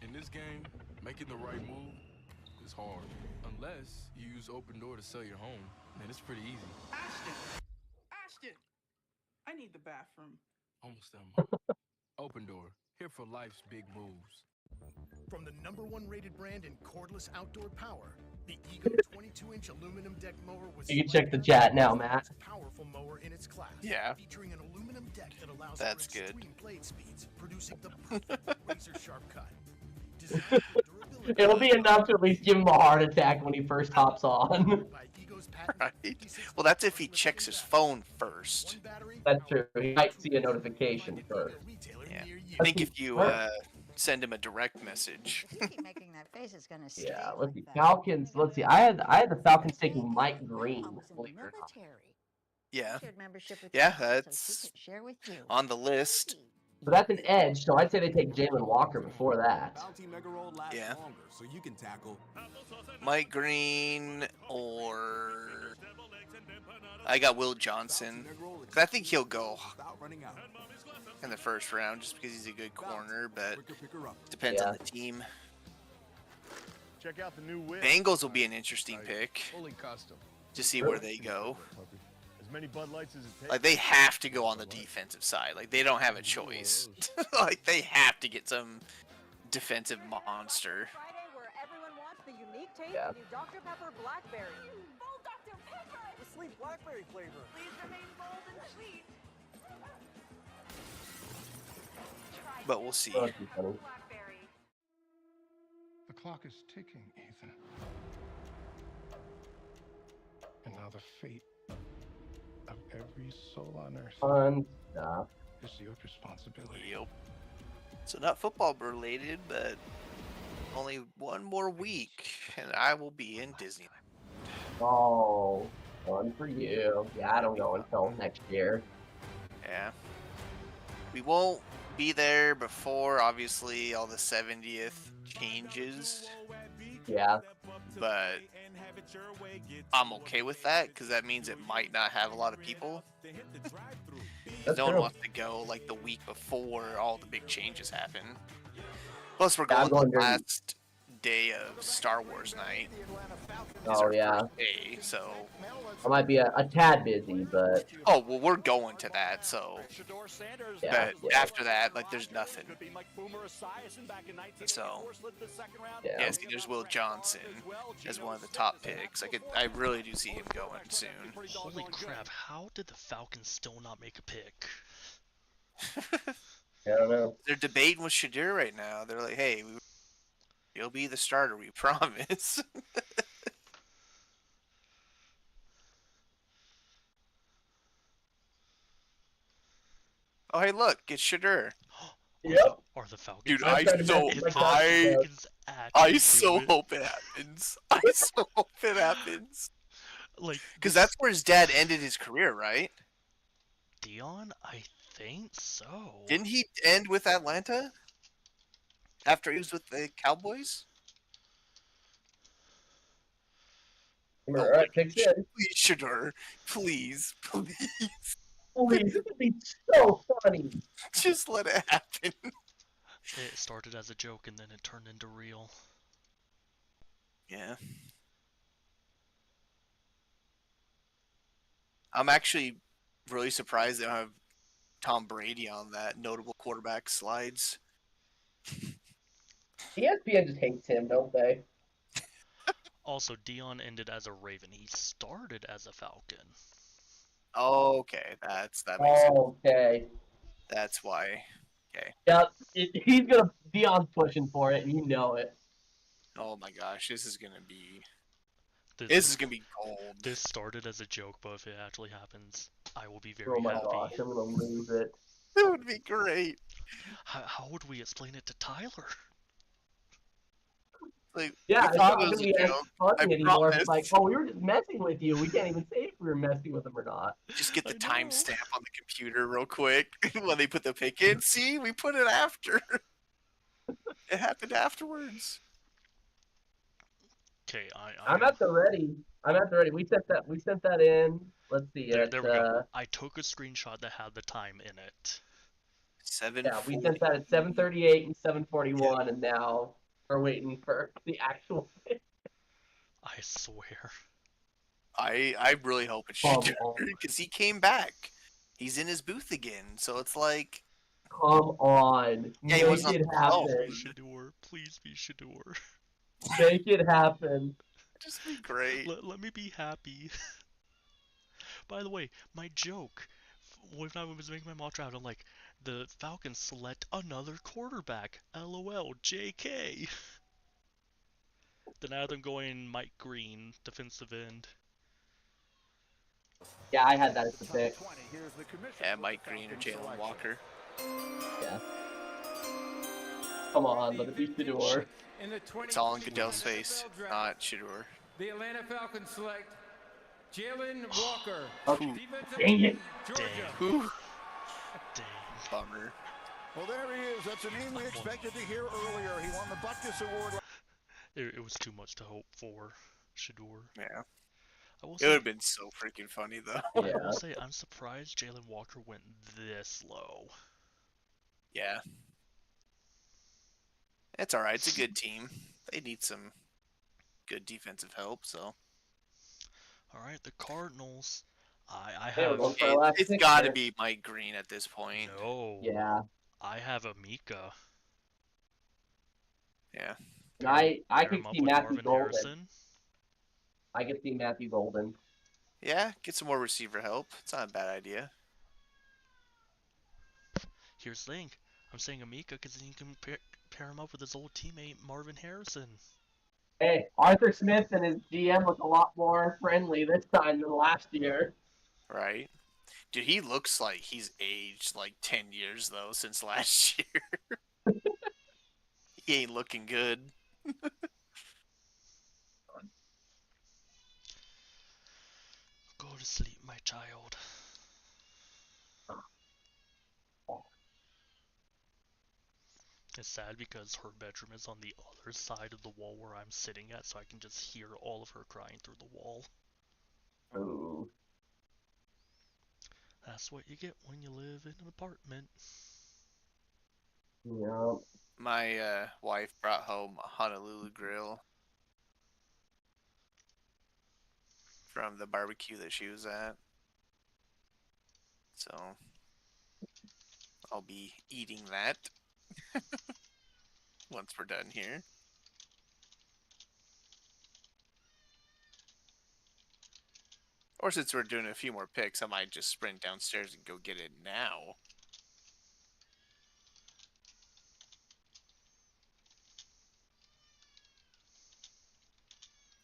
In this game, making the right move is hard. Unless you use Open Door to sell your home, then it's pretty easy. Ashton! I need the bathroom. Almost done. Open Door, here for life's big moves. From the #1 rated brand in cordless outdoor power, the Ego 22-inch aluminum deck mower was You can check the chat now, Matt. powerful mower in its class. Yeah. Featuring an aluminum deck that allows That's for good. extreme blade speeds, producing the perfect razor sharp cut. Designed for durability. It'll be enough to at least give him a heart attack when he first hops on. By Ego's patent Right. Well, that's if he checks his phone first. That's true. He might see a notification first. Yeah. I think if you send him a direct message. You keep making that face, it's gonna stay Yeah, like let's see. that. Falcons. Let's see. I had the Falcons taking Mike Green. I was in the Believe it or not. military. Yeah. Shared membership with Yeah, her, so that's she could share with you. on the list. But that's an edge, so I'd say they take Jalen Walker before that. Yeah. Longer, so you can tackle. Mike Green or I got Will Johnson. 'Cause I think he'll go in the first round just because he's a good corner, but depends on the team. Check out the new whip. Bengals will be an interesting pick Fully custom. to see where they go. As many Bud Lights as it takes. Like they have to go on the defensive side. Like they don't have a choice. Like they have to get some defensive monster. Friday, where everyone wants the unique taste Yeah. of new Dr. Pepper Blackberry. Full Dr. Pepper! The sweet blackberry flavor. Please remain bold and sweet. But we'll see. Oh, that'd be funny. Blackberry. The clock is ticking, Ethan. And now the fate of every soul on earth Fun stuff. is your responsibility. Yep. So not football related, but only one more week and I will be in Disneyland. Oh, fun for you. Yeah, I don't go until next year. Yeah. We won't be there before, obviously, all the 70th changes, Yeah. but I'm okay with that because that means it might not have a lot of people. That's No one true. wants to go like the week before all the big changes happen. Plus, we're Yeah, I'm going the going during- last day of Star Wars night. Oh, yeah. Day, so. I might be a tad busy, but Oh well, we're going to that. So. Shedeur Sanders. Yeah, But after that, like, there's nothing. Could be Mike Boomer Esiason back in 1984, So. slid to the second round. Yeah. Yeah, see, there's Will Johnson as one of the top picks. I really do see him going soon. Holy crap, how did the Falcons still not make a pick? I don't know. They're debating with Shedeur right now. They're like, hey, you'll be the starter, we promise. Oh, hey, look, it's Shedeur. Yep. Are the Falcons? Dude, I'm I trying to so make my Falcons I actually so do it? hope it happens. I so hope it happens. Like, Because that's where his dad ended his career, right? Dion? I think so. Didn't he end with Atlanta? After he was with the Cowboys? All right, picks in. Please, Shedeur. Please, please. Please, this would be so funny. Just let it happen. It started as a joke and then it turned into real. Yeah. I'm actually really surprised they don't have Tom Brady on that notable quarterback slides. ESPN just hates him, don't they? Also, Dion ended as a Raven. He started as a Falcon. Okay, that makes sense. Okay. That's why. Okay. Yeah, he's gonna. Dion's pushing for it, and you know it. Oh my gosh, this is gonna be gold. This started as a joke, but if it actually happens, I will be very Oh my happy. gosh, I'm gonna lose it. That would be great. How would we explain it to Tyler? Like, yeah, it's not it gonna be as funny anymore. It's like, oh, we were just messing with you. We can't even say if we were messing with them or not. Just get the timestamp on the computer real quick when they put the pick in. See, we put it after. It happened afterwards. Okay, I'm at the ready. We sent that in. Let's see. There we go. I took a screenshot that had the time in it. 7. Yeah, we sent that at 7:38 and 7:41, and now we're waiting for the actual thing. I swear. I really hope it should, because he came back. He's in his booth again, so it's like. Come on, yeah, make it happen. Shador, please be Shador. Make it happen. Just be great. Let me be happy. By the way, my joke, when I was making my mock draft, I'm like, the Falcons select another quarterback. LOL, JK. Then I had them going Mike Green, defensive end. Yeah, I had that as the pick. Yeah, Mike Green or Jalen Walker. Yeah. Come on, let it be Shador. It's all in Goodell's face, not Shador. The Atlanta Falcons select Jalen Walker. Dang it. Georgia. Dang. Bummer. Well, there he is. That's a name we expected to hear earlier. He won the Butkus Award. It was too much to hope for Shador. Yeah. It would have been so freaking funny, though. Yeah. I will say, I'm surprised Jalen Walker went this low. Yeah. It's alright. It's a good team. They need some good defensive help, so. Alright, the Cardinals. I Hey, have. It's got to be Mike Green at this point. No. Yeah. I have Amika. Yeah. I could see Matthew Marvin Golden. Harrison. I could see Matthew Golden. Yeah, get some more receiver help. It's not a bad idea. Here's the thing. I'm saying Amika because then you can pair him up with his old teammate Marvin Harrison. Hey, Arthur Smith and his GM look a lot more friendly this time than last year. Right. Dude, he looks like he's aged like 10 years, though, since last year. He ain't looking good. Go to sleep, my child. It's sad because her bedroom is on the other side of the wall where I'm sitting at, so I can just hear all of her crying through the wall. Ooh. That's what you get when you live in an apartment. Yeah. My wife brought home a Honolulu grill from the barbecue that she was at. So I'll be eating that once we're done here. Or since we're doing a few more picks, I might just sprint downstairs and go get it now.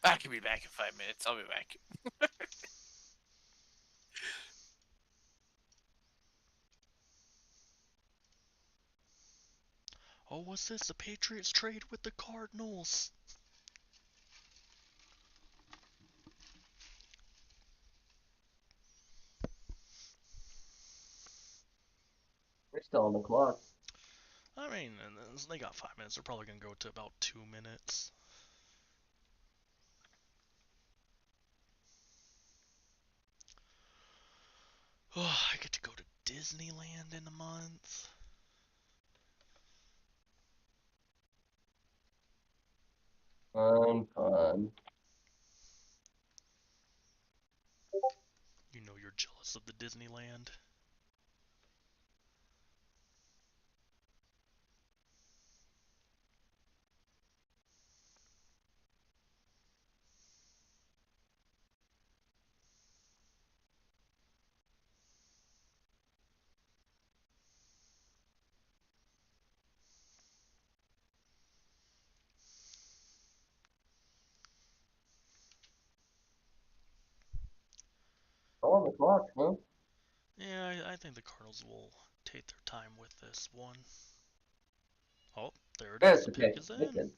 I can be back in 5 minutes. I'll be back. Oh, what's this? The Patriots trade with the Cardinals. We're still on the clock. I mean, they got 5 minutes. They're probably going to go to about 2 minutes. Oh, I get to go to Disneyland in a month. Fun. You know you're jealous of the Disneyland. o'clock, huh? Yeah, I think the Cardinals will take their time with this one. Oh, there it is. The pick is in.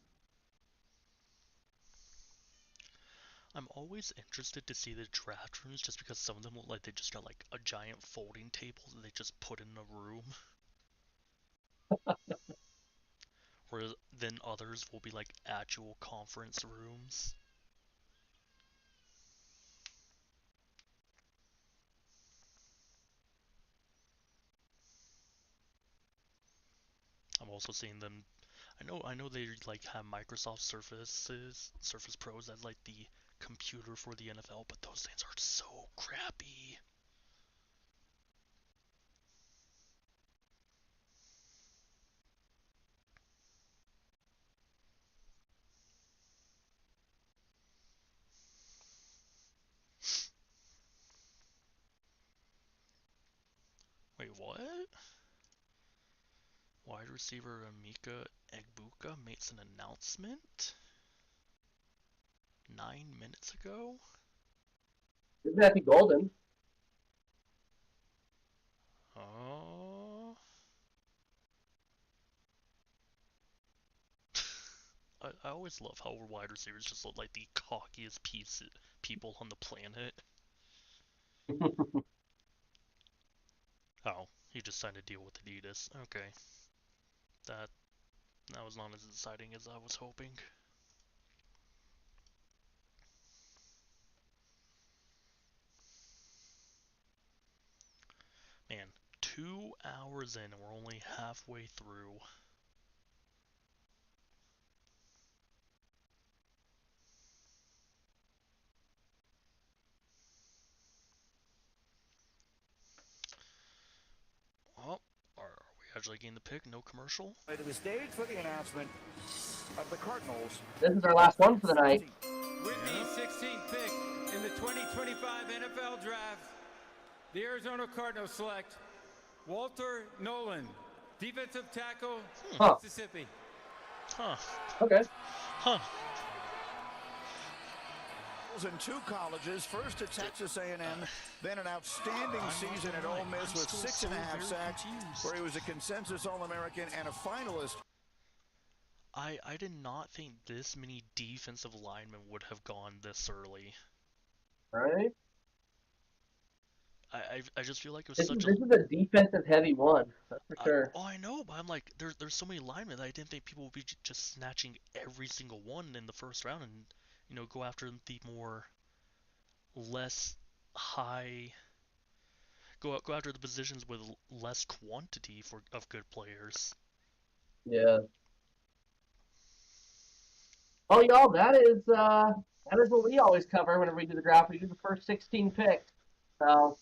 I'm always interested to see the draft rooms just because some of them look like they just got like a giant folding table that they just put in a room. Whereas then others will be like actual conference rooms. I'm also seeing them. I know they like have Microsoft Surface Pros as like the computer for the NFL, but those things are so crappy. Wait, what? Wide receiver Emeka Egbuka makes an announcement 9 minutes ago? Isn't that the Golden? Oh. I always love how wide receivers just look like the cockiest people on the planet. Oh, he just signed a deal with Adidas. Okay. That was not as exciting as I was hoping. Man, 2 hours in and we're only halfway through. Well, are we actually getting the pick? No commercial? To the stage for the announcement of the Cardinals. This is our last one for the night. With the 16th pick in the 2025 NFL Draft, the Arizona Cardinals select Walter Nolan, defensive tackle, Mississippi. Huh. Okay. Huh. In 2 colleges, first at Texas A&M, then an outstanding season at Ole Miss with 6.5 sacks, where he was a consensus All-American and a finalist. I did not think this many defensive linemen would have gone this early. Right? I just feel like it was This such is a defensive heavy one, that's for sure. Oh, I know, but I'm like, there's so many linemen that I didn't think people would be just snatching every single one in the first round and, you know, go after the more less high, go after the positions with less quantity of good players. Yeah. Oh, y'all, that is what we always cover whenever we do the draft. We do the first 16 picks. So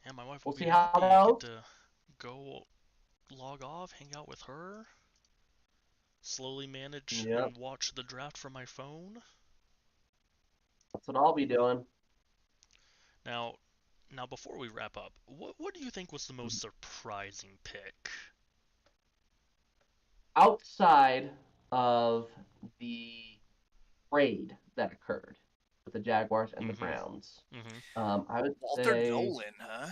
Yeah, my wife we'll will see be how happy it goes. to go log off, hang out with her, slowly manage and watch the draft from my phone. That's what I'll be doing. Now before we wrap up, what do you think was the most surprising pick? Outside of the trade that occurred with the Jaguars and the Browns, I would Walter say Nolan, huh?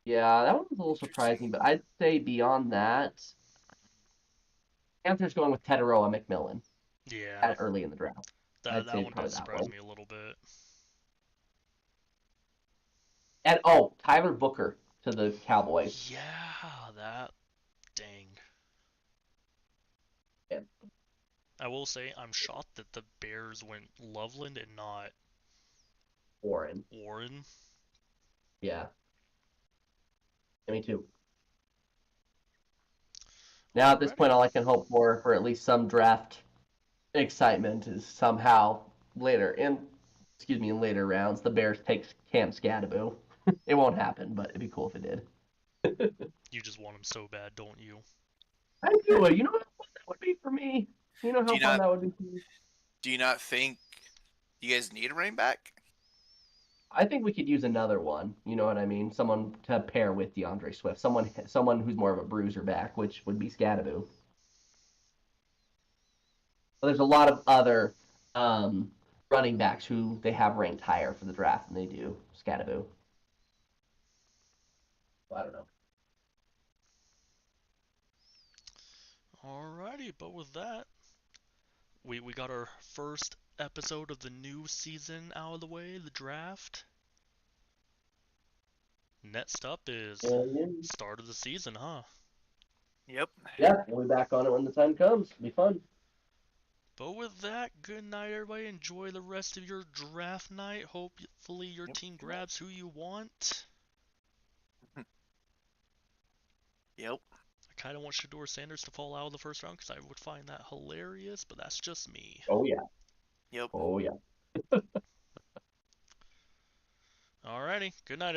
Yeah, that one was a little surprising, but I'd say beyond that, Panthers going with Teteroa McMillan. Yeah. Early in the draft. That one does surprise me a little bit. And Tyler Booker to the Cowboys. Yeah, dang. Yeah. I will say I'm shocked that the Bears went Loveland and not Warren. Yeah. Me too. Now at this point, all I can hope for at least some draft excitement is somehow in later rounds, the Bears take Cam Scadaboo. It won't happen, but it'd be cool if it did. You just want him so bad, don't you? I do. You know how fun that would be for me. You know how fun that would be for me. Do you not think you guys need a running back? I think we could use another one. You know what I mean? Someone to pair with DeAndre Swift. Someone who's more of a bruiser back, which would be Scadaboo. But there's a lot of other running backs who they have ranked higher for the draft than they do Scadaboo. Well, I don't know. Alrighty, but with that, we got our first episode of the new season out of the way, the draft. Next up is start of the season, huh? Yep. Yeah, we'll be back on it when the time comes. It'll be fun. But with that, good night, everybody. Enjoy the rest of your draft night. Hopefully your team grabs who you want. Yep. I kind of want Shedeur Sanders to fall out of the first round because I would find that hilarious, but that's just me. Oh, yeah. Yep. Oh, yeah. Alrighty. Good night.